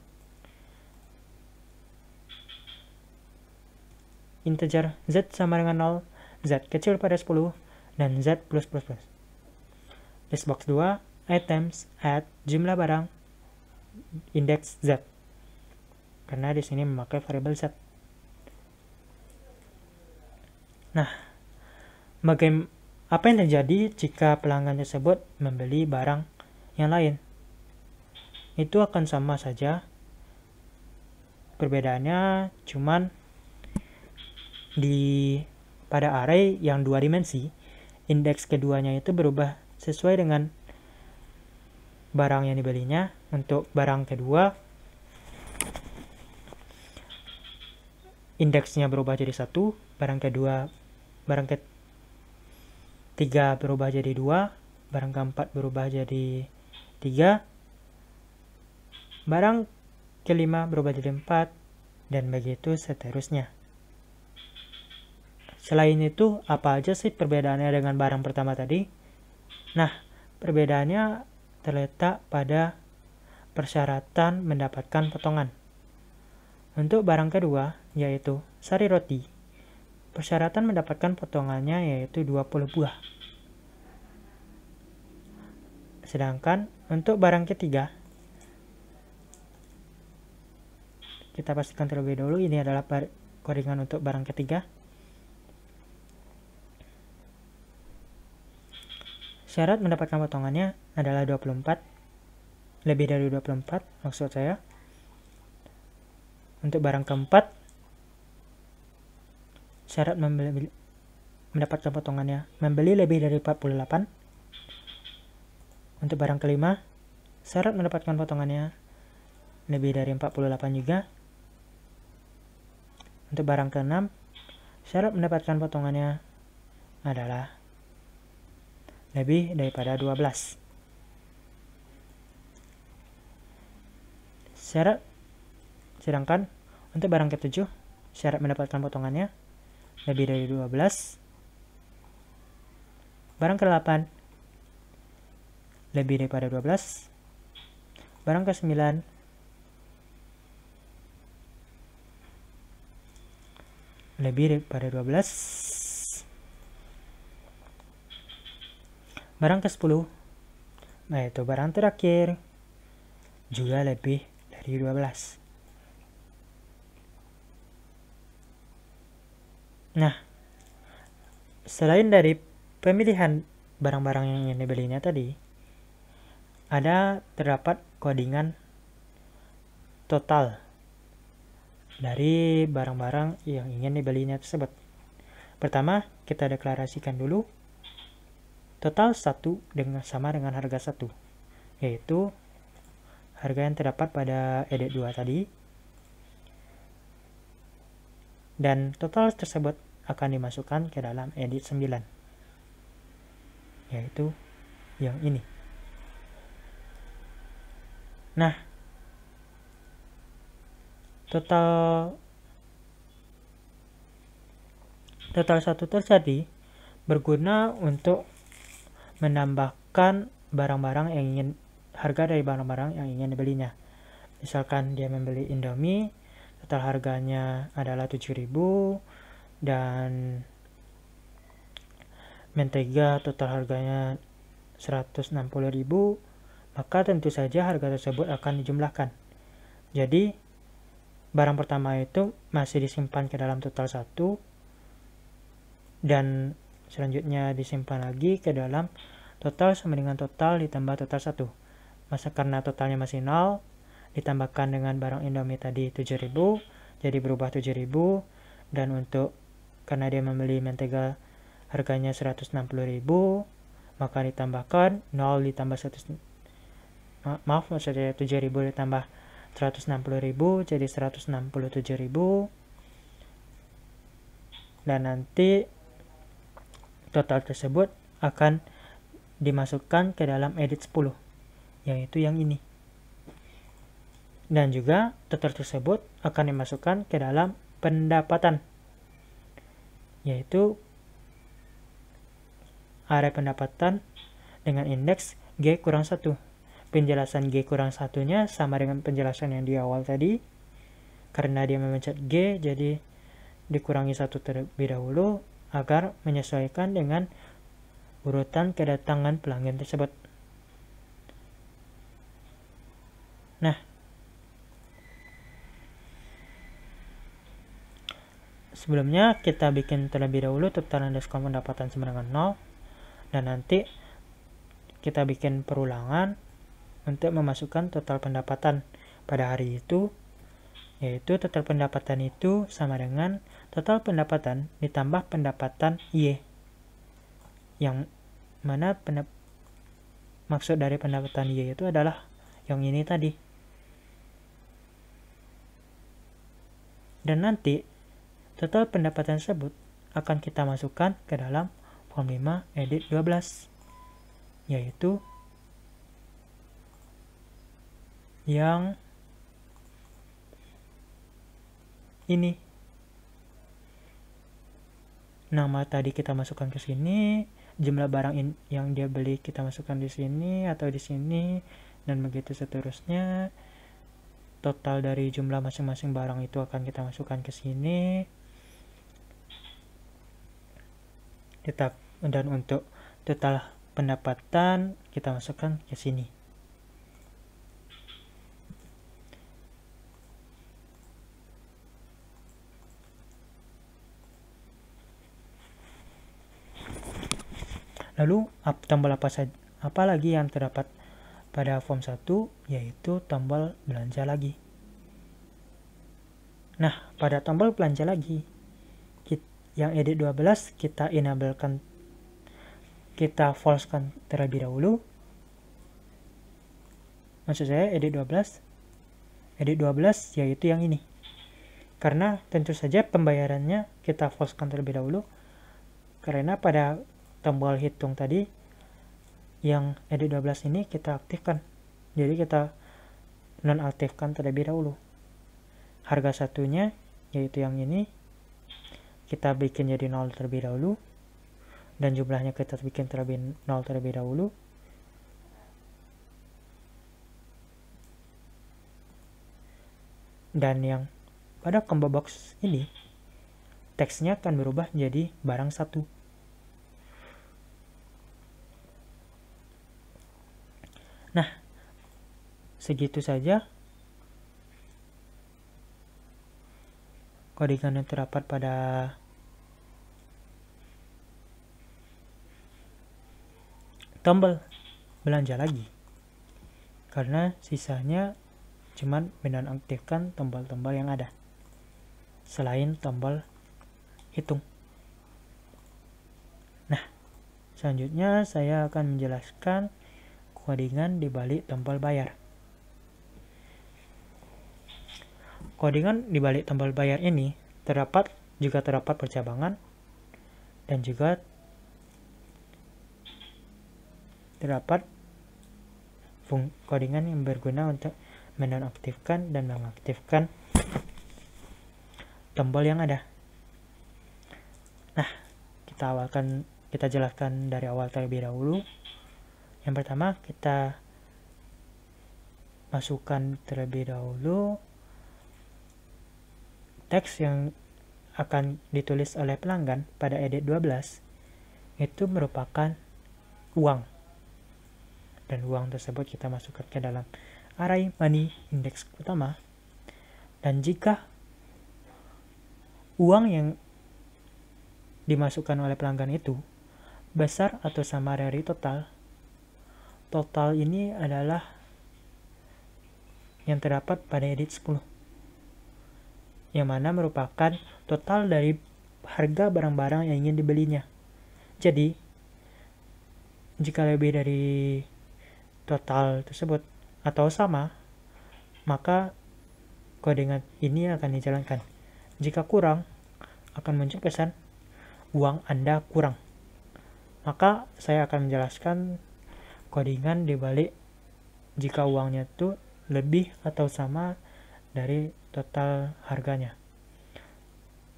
integer z sama dengan 0, z kecil pada 10, dan z plus plus plus. List box 2, items, add, jumlah barang, indeks z. Karena di sini memakai variabel z. Nah, apa yang terjadi jika pelanggan tersebut membeli barang yang lain? Itu akan sama saja. Perbedaannya cuman pada array yang 2 dimensi, indeks keduanya itu berubah sesuai dengan barang yang dibelinya. Untuk barang kedua, indeksnya berubah jadi 1, barang ketiga berubah jadi 2, barang keempat berubah jadi 3, barang kelima berubah jadi 4, dan begitu seterusnya. Selain itu, apa aja sih perbedaannya dengan barang pertama tadi? Nah, perbedaannya terletak pada persyaratan mendapatkan potongan. Untuk barang kedua, yaitu sari roti, persyaratan mendapatkan potongannya yaitu 20 buah. Sedangkan untuk barang ketiga, kita pastikan terlebih dahulu ini adalah codingan untuk barang ketiga. Syarat mendapatkan potongannya adalah 24, lebih dari 24 maksud saya. Untuk barang keempat, syarat mendapatkan potongannya membeli lebih dari 48. Untuk barang kelima, syarat mendapatkan potongannya lebih dari 48 juga. Untuk barang keenam, syarat mendapatkan potongannya adalah lebih daripada 12. Sedangkan untuk barang ketujuh, syarat mendapatkan potongannya lebih dari 12. Barang ke-8 lebih daripada 12. Barang ke-9 lebih daripada 12. Barang ke-10, yaitu barang terakhir, juga lebih dari 12. Nah, selain dari pemilihan barang-barang yang ingin dibelinya tadi, terdapat codingan total dari barang-barang yang ingin dibelinya tersebut. Pertama, kita deklarasikan dulu total 1 sama dengan harga 1, yaitu harga yang terdapat pada edit 2 tadi, dan total tersebut akan dimasukkan ke dalam edit 9, yaitu yang ini. Nah, total 1 terjadi berguna untuk menambahkan barang-barang yang ingin, harga dari barang-barang yang ingin dibelinya. Misalkan dia membeli Indomie, total harganya adalah 7.000, dan mentega total harganya 160.000, maka tentu saja harga tersebut akan dijumlahkan. Jadi barang pertama itu masih disimpan ke dalam total 1, dan selanjutnya disimpan lagi ke dalam total sama dengan total ditambah total 1. Masa karena totalnya masih 0, ditambahkan dengan barang Indomie tadi 7.000, jadi berubah 7.000, dan untuk karena dia membeli mentega harganya 160.000, maka ditambahkan 0 ditambah 7.000 ditambah 160.000 jadi 167.000, dan nanti total tersebut akan dimasukkan ke dalam edit 10, yaitu yang ini. Dan juga total tersebut akan dimasukkan ke dalam pendapatan, yaitu area pendapatan dengan indeks G kurang 1. Penjelasan G kurang 1-nya sama dengan penjelasan yang di awal tadi. Karena dia memencet G, jadi dikurangi 1 terlebih dahulu agar menyesuaikan dengan urutan kedatangan pelanggan tersebut. Nah, sebelumnya kita bikin terlebih dahulu total underscore pendapatan sama dengan 0, dan nanti kita bikin perulangan untuk memasukkan total pendapatan pada hari itu, yaitu total pendapatan itu sama dengan total pendapatan ditambah pendapatan Y, yang mana maksud dari pendapatan Y itu adalah yang ini tadi. Dan nanti total pendapatan tersebut akan kita masukkan ke dalam form 5 edit 12, yaitu yang ini. Nama tadi kita masukkan ke sini, jumlah barang yang dia beli kita masukkan di sini atau di sini, dan begitu seterusnya. Total dari jumlah masing-masing barang itu akan kita masukkan ke sini. Dan untuk total pendapatan kita masukkan ke sini. Lalu tombol apa lagi yang terdapat pada form 1, yaitu tombol belanja lagi. Nah, pada tombol belanja lagi yang edit 12 kita enablekan, kita falsekan terlebih dahulu. Maksud saya edit 12 yaitu yang ini, karena tentu saja pembayarannya kita falsekan terlebih dahulu, karena pada tombol hitung tadi yang edit 12 ini kita aktifkan, jadi kita nonaktifkan terlebih dahulu. Harga satunya yaitu yang ini kita bikin jadi 0 terlebih dahulu, dan jumlahnya kita bikin 0 terlebih dahulu. Dan yang pada combo box ini, teksnya akan berubah menjadi barang 1. Nah, segitu saja codingan yang terdapat pada tombol belanja lagi, karena sisanya cuman menonaktifkan tombol-tombol yang ada selain tombol hitung. Nah, selanjutnya saya akan menjelaskan codingan di balik tombol bayar. Codingan di balik tombol bayar ini terdapat percabangan dan juga terdapat codingan yang berguna untuk menonaktifkan dan mengaktifkan tombol yang ada. Nah, kita jelaskan dari awal terlebih dahulu. Yang pertama, kita masukkan terlebih dahulu teks yang akan ditulis oleh pelanggan pada edit 12 itu merupakan uang. Dan uang tersebut kita masukkan ke dalam array money index utama. Dan jika uang yang dimasukkan oleh pelanggan itu besar atau sama dari total ini adalah yang terdapat pada edit 10, yang mana merupakan total dari harga barang-barang yang ingin dibelinya. Jadi, jika lebih dari total tersebut atau sama, maka codingan ini akan dijalankan. Jika kurang, akan muncul pesan uang Anda kurang. Maka saya akan menjelaskan codingan dibalik jika uangnya itu lebih atau sama dari total harganya.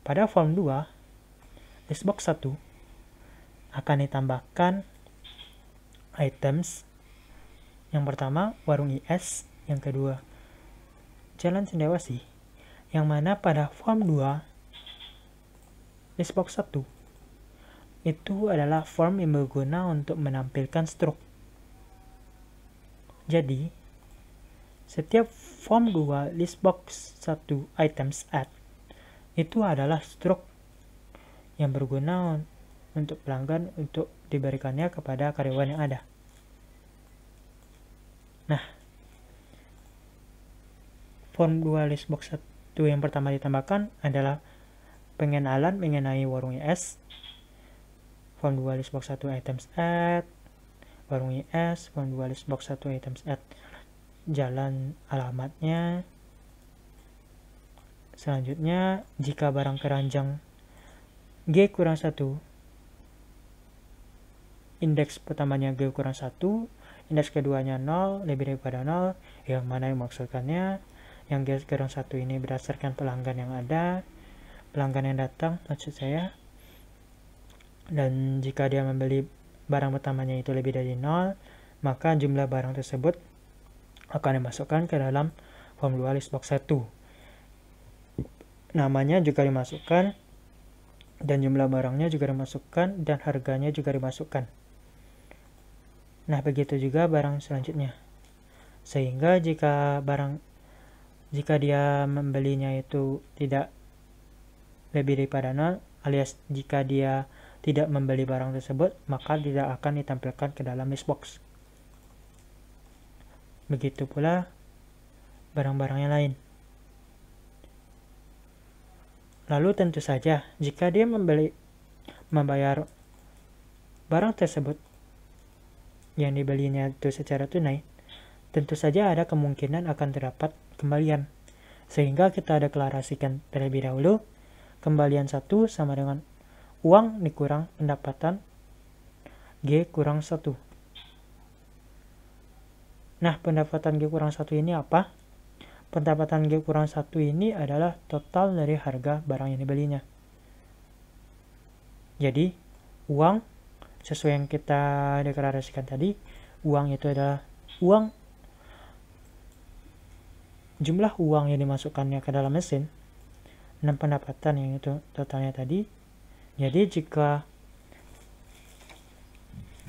Pada form 2, listbox 1 akan ditambahkan items. Yang pertama, warung IS. Yang kedua, Jalan Cendrawasih. Yang mana pada form 2, listbox 1 itu adalah form yang berguna untuk menampilkan stroke. Jadi, setiap form 2 listbox 1 items add itu adalah stroke yang berguna untuk pelanggan untuk diberikannya kepada karyawan yang ada. Nah, form 2 listbox 1 yang pertama ditambahkan adalah pengenalan mengenai warung IS. Form 2 listbox 1 items add warung IS. Form 2 listbox 1 items add jalan alamatnya. Selanjutnya, jika barang keranjang G-1, indeks pertamanya G-1, indeks keduanya 0, lebih daripada 0, yang mana yang maksudkannya, yang G-1 ini berdasarkan pelanggan yang ada, pelanggan yang datang maksud saya. Dan jika dia membeli barang pertamanya itu lebih dari 0, maka jumlah barang tersebut akan dimasukkan ke dalam form 2 listbox 1. Namanya juga dimasukkan, dan jumlah barangnya juga dimasukkan, dan harganya juga dimasukkan. Nah, begitu juga barang selanjutnya. Sehingga jika dia membelinya itu tidak lebih daripada 0, alias jika dia tidak membeli barang tersebut, maka tidak akan ditampilkan ke dalam listbox. Begitu pula barang-barang yang lain. Lalu tentu saja, jika dia membayar barang tersebut yang dibelinya itu secara tunai, tentu saja ada kemungkinan akan terdapat kembalian. Sehingga kita deklarasikan terlebih dahulu, kembalian 1 sama dengan uang dikurang pendapatan G-1. Nah, pendapatan G-1 ini apa? Pendapatan G-1 ini adalah total dari harga barang yang dibelinya. Jadi, uang sesuai yang kita deklarasikan tadi, uang itu adalah uang jumlah uang yang dimasukkannya ke dalam mesin dan pendapatan yang itu totalnya tadi. Jadi jika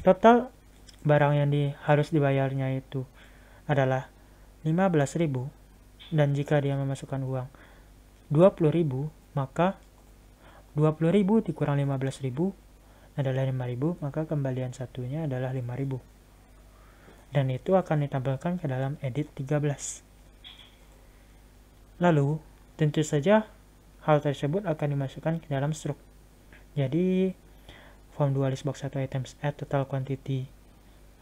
total barang yang harus dibayarnya itu adalah 15.000 dan jika dia memasukkan uang 20.000, maka 20.000 dikurang 15.000 adalah 5.000, maka kembalian satunya adalah 5.000. Dan itu akan ditampilkan ke dalam edit 13. Lalu, tentu saja hal tersebut akan dimasukkan ke dalam struk. Jadi, form 2 listbox 1 items add total quantity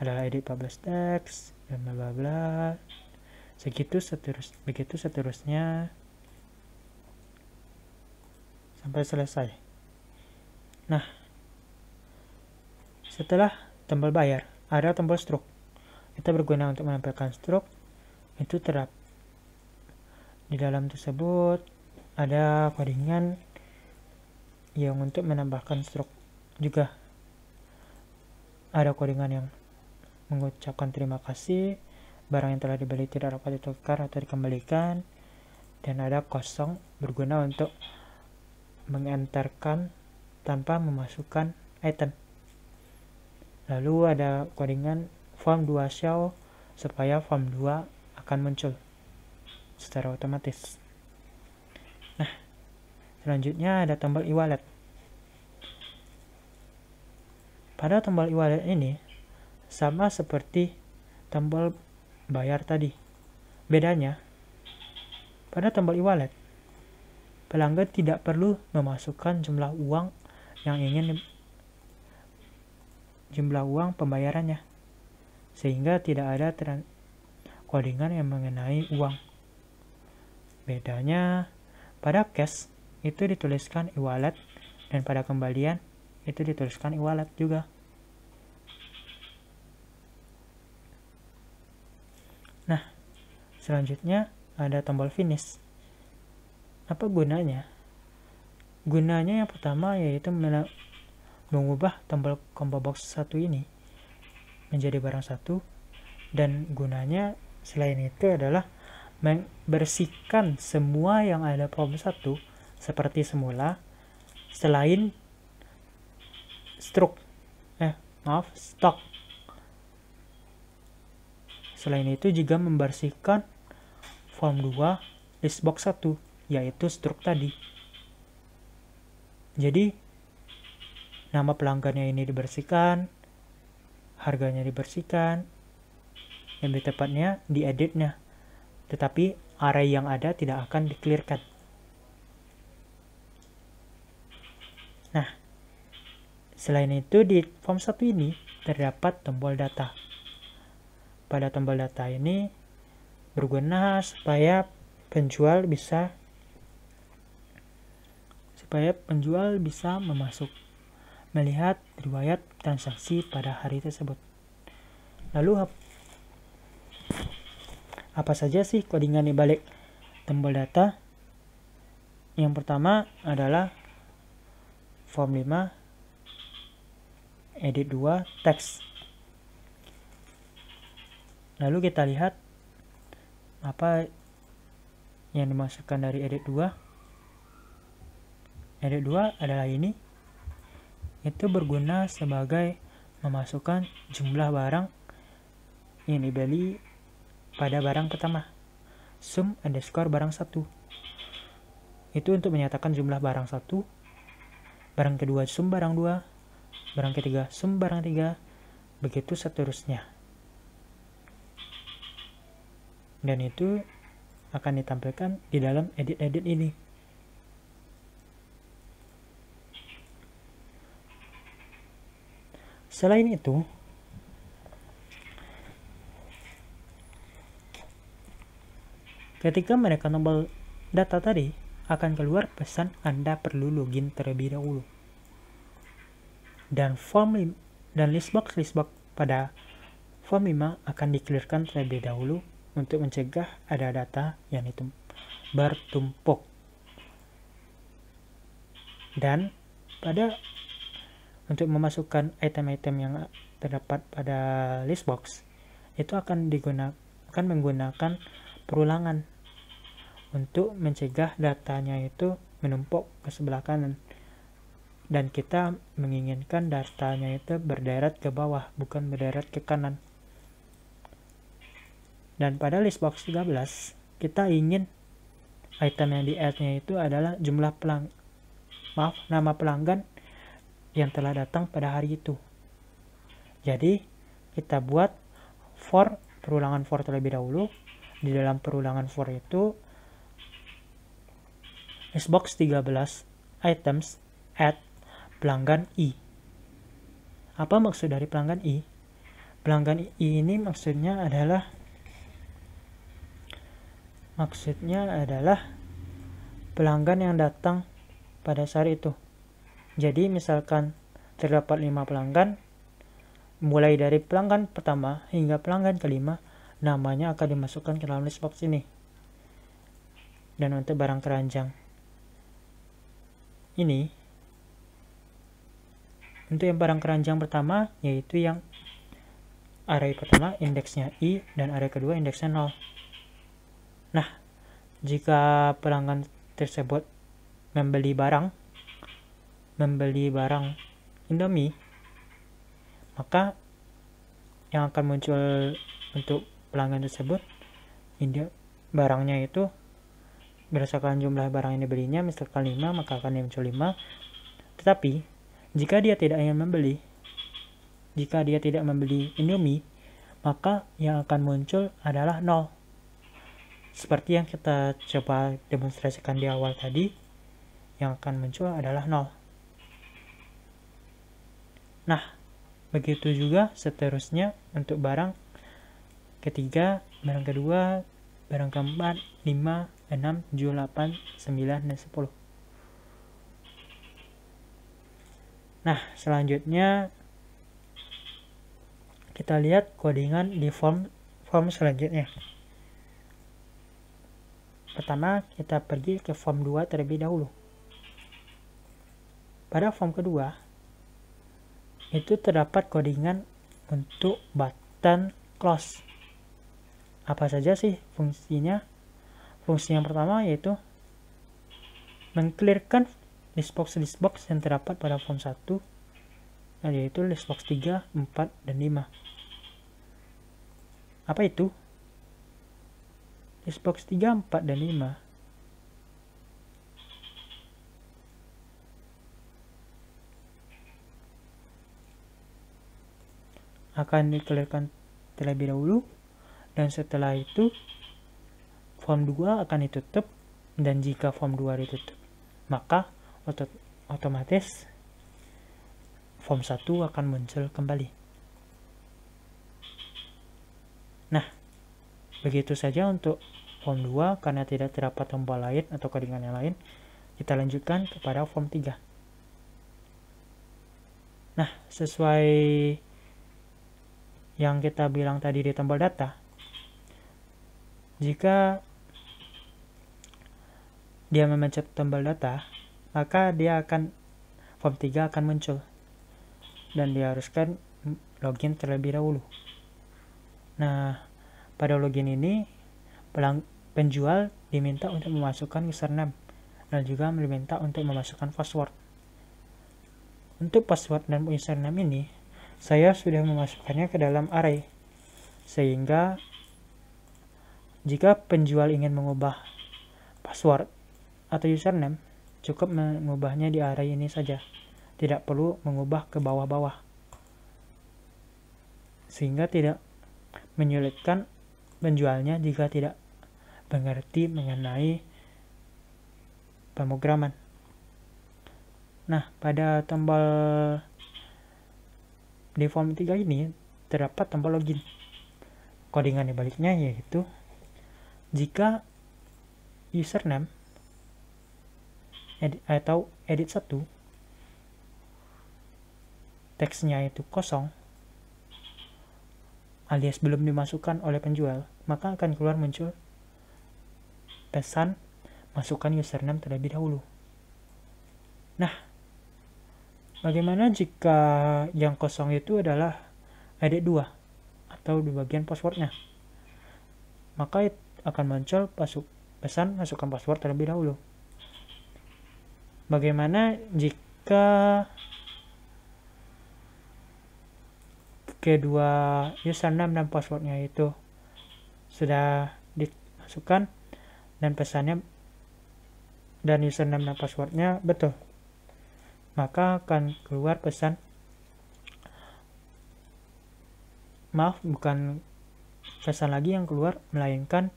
adalah edit 14 text, dan bla bla bla. Begitu seterusnya sampai selesai. Nah, setelah tombol bayar, ada tombol struk. Itu berguna untuk menampilkan struk. Itu di dalam tersebut ada codingan yang untuk menambahkan struk juga. Ada codingan yang mengucapkan terima kasih, barang yang telah dibeli tidak dapat ditukar atau dikembalikan, dan ada kosong berguna untuk mengenterkan tanpa memasukkan item. Lalu ada codingan form 2 show supaya form 2 akan muncul secara otomatis. Nah, selanjutnya ada tombol e-wallet. Pada tombol e-wallet ini sama seperti tombol bayar tadi. Bedanya, pada tombol e-wallet, pelanggan tidak perlu memasukkan jumlah uang pembayarannya, sehingga tidak ada codingan yang mengenai uang. Bedanya, pada cash itu dituliskan e-wallet dan pada kembalian itu dituliskan e-wallet juga. Nah, selanjutnya ada tombol finish. Apa gunanya? Gunanya yang pertama yaitu mengubah tombol combo box 1 ini menjadi barang satu, dan gunanya selain itu adalah membersihkan semua yang ada form 1 seperti semula selain stok. Selain itu juga membersihkan form 2 listbox 1 yaitu struk tadi. Jadi nama pelanggannya ini dibersihkan, harganya dibersihkan, lebih tepatnya dieditnya, tetapi array yang ada tidak akan di-clearkan. Nah, selain itu di form 1 ini terdapat tombol data. Pada tombol data ini berguna supaya penjual bisa melihat riwayat transaksi pada hari tersebut. Lalu apa saja sih codingan di balik tombol data? Yang pertama adalah form 5 edit 2 teks. Lalu kita lihat apa yang dimasukkan dari edit 2. Edit 2 adalah ini. Itu berguna sebagai memasukkan jumlah barang yang dibeli pada barang pertama, sum underscore barang 1. Itu untuk menyatakan jumlah barang 1, barang kedua sum barang 2, barang ketiga sum barang 3, begitu seterusnya. Dan itu akan ditampilkan di dalam edit-edit ini. Selain itu, ketika menekan tombol data tadi, akan keluar pesan Anda perlu login terlebih dahulu. Dan listbox pada form 5 akan di-clearkan terlebih dahulu untuk mencegah ada data yang bertumpuk. Dan untuk memasukkan item-item yang terdapat pada listbox itu akan menggunakan perulangan untuk mencegah datanya itu menumpuk ke sebelah kanan. Dan kita menginginkan datanya itu berderet ke bawah, bukan berderet ke kanan. Dan pada list box 13, kita ingin item yang di add-nya itu adalah nama pelanggan yang telah datang pada hari itu. Jadi, kita buat perulangan for terlebih dahulu. Di dalam perulangan for itu, list box 13 items add pelanggan I. Apa maksud dari pelanggan I? Pelanggan I ini maksudnya adalah pelanggan yang datang pada saat itu. Jadi misalkan terdapat 5 pelanggan, mulai dari pelanggan pertama hingga pelanggan kelima, namanya akan dimasukkan ke dalam list box ini. Dan untuk barang keranjang ini, untuk yang barang keranjang pertama, yaitu yang array pertama indeksnya I dan array kedua indeksnya 0. Nah, jika pelanggan tersebut membeli barang Indomie, maka yang akan muncul untuk pelanggan tersebut, barangnya itu berdasarkan jumlah barang yang dibelinya, misalkan 5, maka akan muncul 5. Tetapi jika dia tidak membeli Indomie, maka yang akan muncul adalah 0. Seperti yang kita coba demonstrasikan di awal tadi, yang akan muncul adalah 0. Nah, begitu juga seterusnya untuk barang ketiga, barang kedua, barang keempat, 5, 6, 7, 8, 9, dan 10. Nah, selanjutnya kita lihat codingan di form selanjutnya. Pertama, kita pergi ke form 2 terlebih dahulu. Pada form kedua, itu terdapat codingan untuk button close. Apa saja sih fungsinya? Fungsi yang pertama yaitu mengclearkan list box yang terdapat pada form 1, yaitu list box 3, 4, dan 5. Apa itu? List box 3, 4, dan 5 akan di-clearkan terlebih dahulu, dan setelah itu form 2 akan ditutup, dan jika form 2 ditutup, maka otomatis form 1 akan muncul kembali. Nah, begitu saja untuk form 2. Karena tidak terdapat tombol lain atau codingan yang lain, kita lanjutkan kepada form 3. Nah, sesuai yang kita bilang tadi di tombol data, jika dia memencet tombol data, maka form 3 akan muncul dan diharuskan login terlebih dahulu. Nah, pada login ini penjual diminta untuk memasukkan username dan juga diminta untuk memasukkan password. Untuk password dan username ini, saya sudah memasukkannya ke dalam array, sehingga jika penjual ingin mengubah password atau username, cukup mengubahnya di array ini saja, tidak perlu mengubah ke bawah-bawah, sehingga tidak menyulitkan penjualnya jika tidak mengerti mengenai pemrograman. Nah, pada tombol di form 3 ini terdapat tombol login. Codingan di baliknya yaitu jika username atau edit 1 teksnya itu kosong alias belum dimasukkan oleh penjual, maka akan keluar muncul pesan masukkan username terlebih dahulu. Nah, bagaimana jika yang kosong itu adalah edit 2 atau di bagian passwordnya? Maka akan muncul pesan masukkan password terlebih dahulu. Bagaimana jika kedua username dan passwordnya itu sudah dimasukkan dan pesannya dan username dan passwordnya betul, maka akan keluar pesan, maaf, bukan pesan lagi yang keluar, melainkan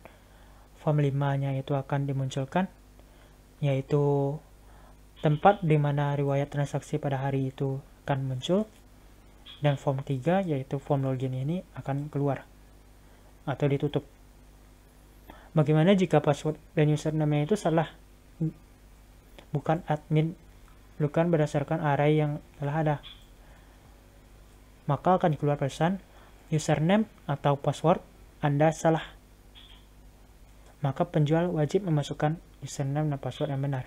form 5-nya itu akan dimunculkan, yaitu tempat di mana riwayat transaksi pada hari itu akan muncul, dan form 3 yaitu form login ini akan keluar atau ditutup. Bagaimana jika password dan username itu salah, bukan berdasarkan array yang telah ada? Maka akan keluar pesan username atau password Anda salah. Maka penjual wajib memasukkan username dan password yang benar.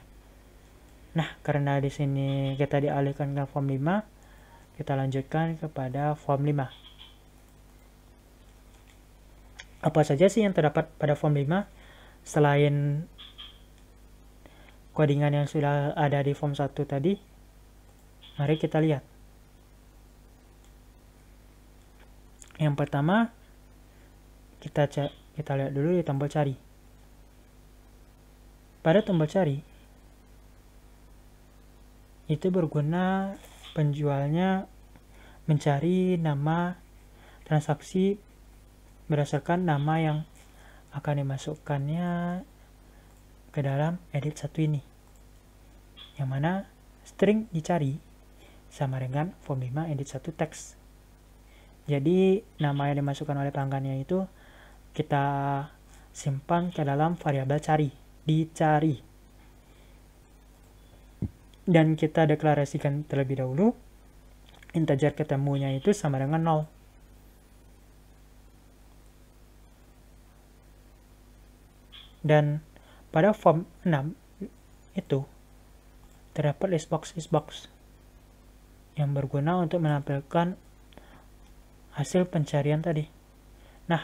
Nah, karena di sini kita dialihkan ke form 5, kita lanjutkan kepada form 5. Apa saja sih yang terdapat pada form 5 selain codingan yang sudah ada di form 1 tadi? Mari kita lihat. Yang pertama, kita lihat dulu di tombol cari. Pada tombol cari, itu berguna penjualnya mencari nama transaksi berdasarkan nama yang akan dimasukkannya ke dalam edit 1 ini, yang mana string dicari sama dengan form 5 edit 1 teks. Jadi nama yang dimasukkan oleh pelanggannya itu kita simpan ke dalam variabel cari, dicari, dan kita deklarasikan terlebih dahulu integer ketemunya itu sama dengan 0. Dan pada form 6 itu terdapat listbox yang berguna untuk menampilkan hasil pencarian tadi. Nah,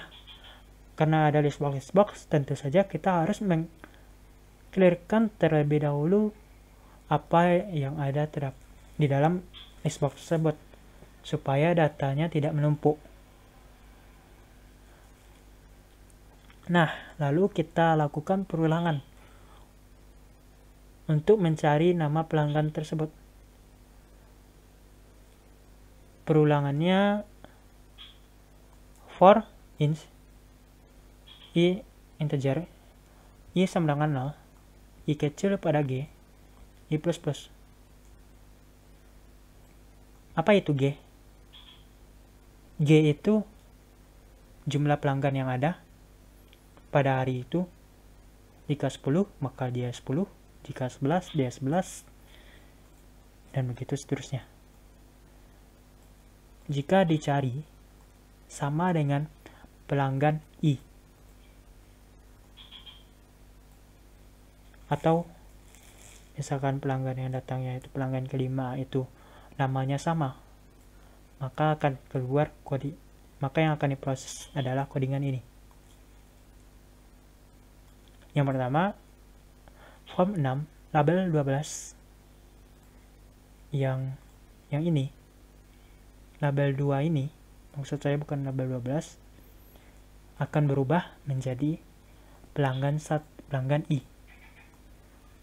karena ada listbox, tentu saja kita harus meng-clearkan terlebih dahulu apa yang ada di dalam listbox tersebut supaya datanya tidak menumpuk. Nah, lalu kita lakukan perulangan untuk mencari nama pelanggan tersebut. Perulangannya for int i integer i sama dengan 0, i kecil pada g, i plus. Apa itu G? G itu jumlah pelanggan yang ada pada hari itu. Jika 10, maka dia 10. Jika 11, dia 11. Dan begitu seterusnya. Jika dicari, sama dengan pelanggan I. Atau misalkan pelanggan yang datangnya itu pelanggan kelima itu namanya sama, maka akan keluar maka yang akan diproses adalah codingan ini. Yang pertama, form 6 label 12 yang ini, label 2 ini, maksud saya bukan label 12, akan berubah menjadi pelanggan I.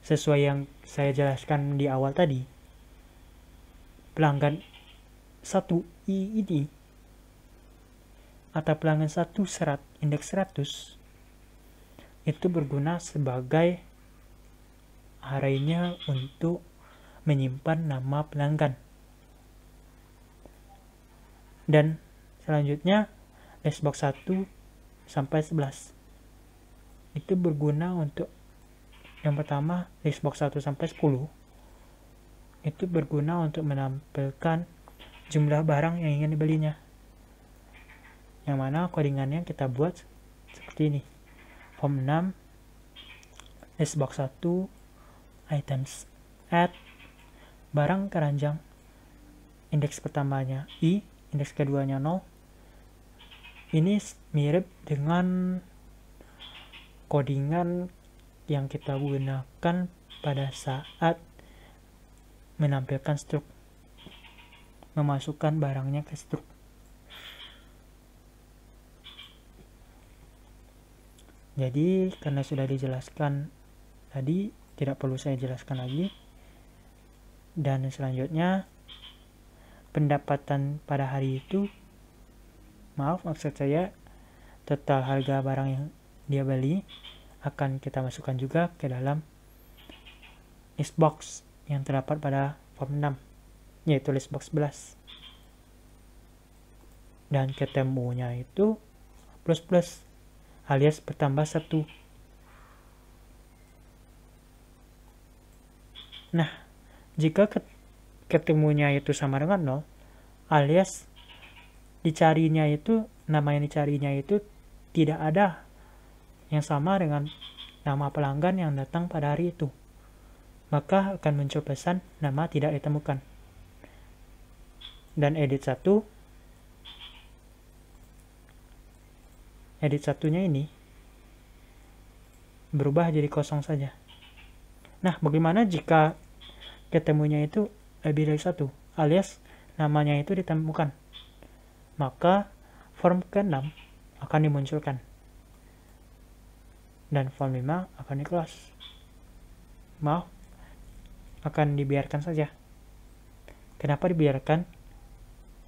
Sesuai yang saya jelaskan di awal tadi, pelanggan 1i ini atau pelanggan 1 serat indeks 100 itu berguna sebagai array-nya untuk menyimpan nama pelanggan. Dan selanjutnya listbox 1 sampai 11 itu berguna untuk, yang pertama listbox 1 sampai 10 itu berguna untuk menampilkan jumlah barang yang ingin dibelinya, yang mana codingannya kita buat seperti ini. Form 6 listbox 1 items add barang keranjang, indeks pertamanya i, indeks keduanya 0. Ini mirip dengan codingan yang kita gunakan pada saat menampilkan struk, memasukkan barangnya ke struk. Jadi karena sudah dijelaskan tadi, tidak perlu saya jelaskan lagi. Dan selanjutnya, pendapatan pada hari itu, maksud saya total harga barang yang dia beli akan kita masukkan juga ke dalam listbox yang terdapat pada form 6, yaitu listbox 11. Dan ketemunya itu plus alias bertambah 1. Nah, jika ketemunya itu sama dengan 0, alias dicarinya itu, nama yang dicarinya itu tidak ada yang sama dengan nama pelanggan yang datang pada hari itu, maka akan muncul pesan nama tidak ditemukan. Dan edit 1-nya ini berubah jadi kosong saja. Nah, bagaimana jika ketemunya itu lebih dari 1, alias namanya itu ditemukan? Maka form ke-6 akan dimunculkan dan form 5 akan di-close. Akan dibiarkan saja. Kenapa dibiarkan?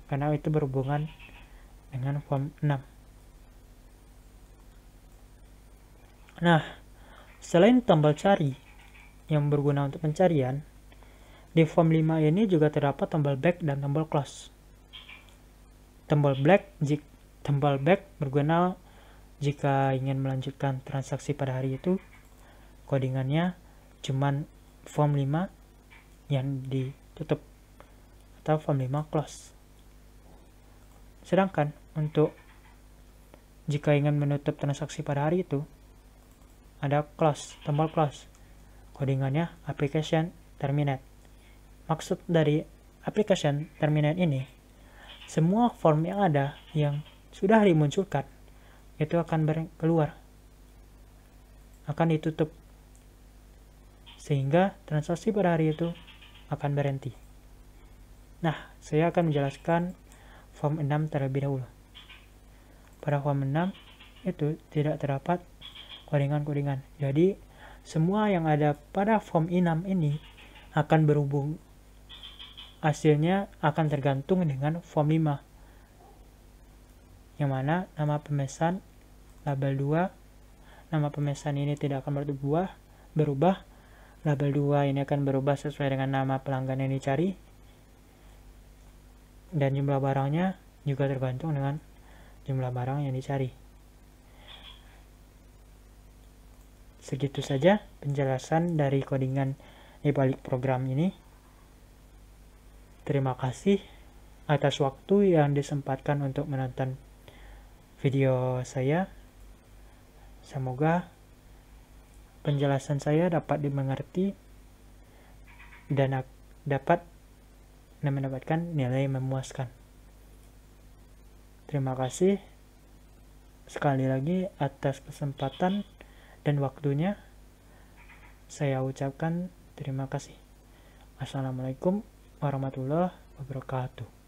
Karena itu berhubungan dengan form 6. Nah, selain tombol cari yang berguna untuk pencarian, di form 5 ini juga terdapat tombol back dan tombol close. Tombol back berguna jika ingin melanjutkan transaksi pada hari itu. Codingannya cuman form 5 yang ditutup atau form 5 close. Sedangkan untuk jika ingin menutup transaksi pada hari itu, ada tombol close. Codingannya application terminate. Maksud dari application terminate ini, semua form yang ada yang sudah dimunculkan itu akan keluar, akan ditutup, sehingga transaksi pada hari itu akan berhenti. Nah, saya akan menjelaskan form 6 terlebih dahulu. Pada form 6 itu tidak terdapat codingan. Jadi semua yang ada pada form 6 ini akan berhubung, hasilnya akan tergantung dengan form 5, yang mana nama pemesan label 2, nama pemesan ini tidak akan berubah. Label 2 ini akan berubah sesuai dengan nama pelanggan yang dicari, dan jumlah barangnya juga tergantung dengan jumlah barang yang dicari. Segitu saja penjelasan dari codingan di balik program ini. Terima kasih atas waktu yang disempatkan untuk menonton video saya. Semoga penjelasan saya dapat dimengerti dan dapat mendapatkan nilai memuaskan. Terima kasih sekali lagi atas kesempatan dan waktunya. Saya ucapkan terima kasih. Assalamualaikum warahmatullahi wabarakatuh.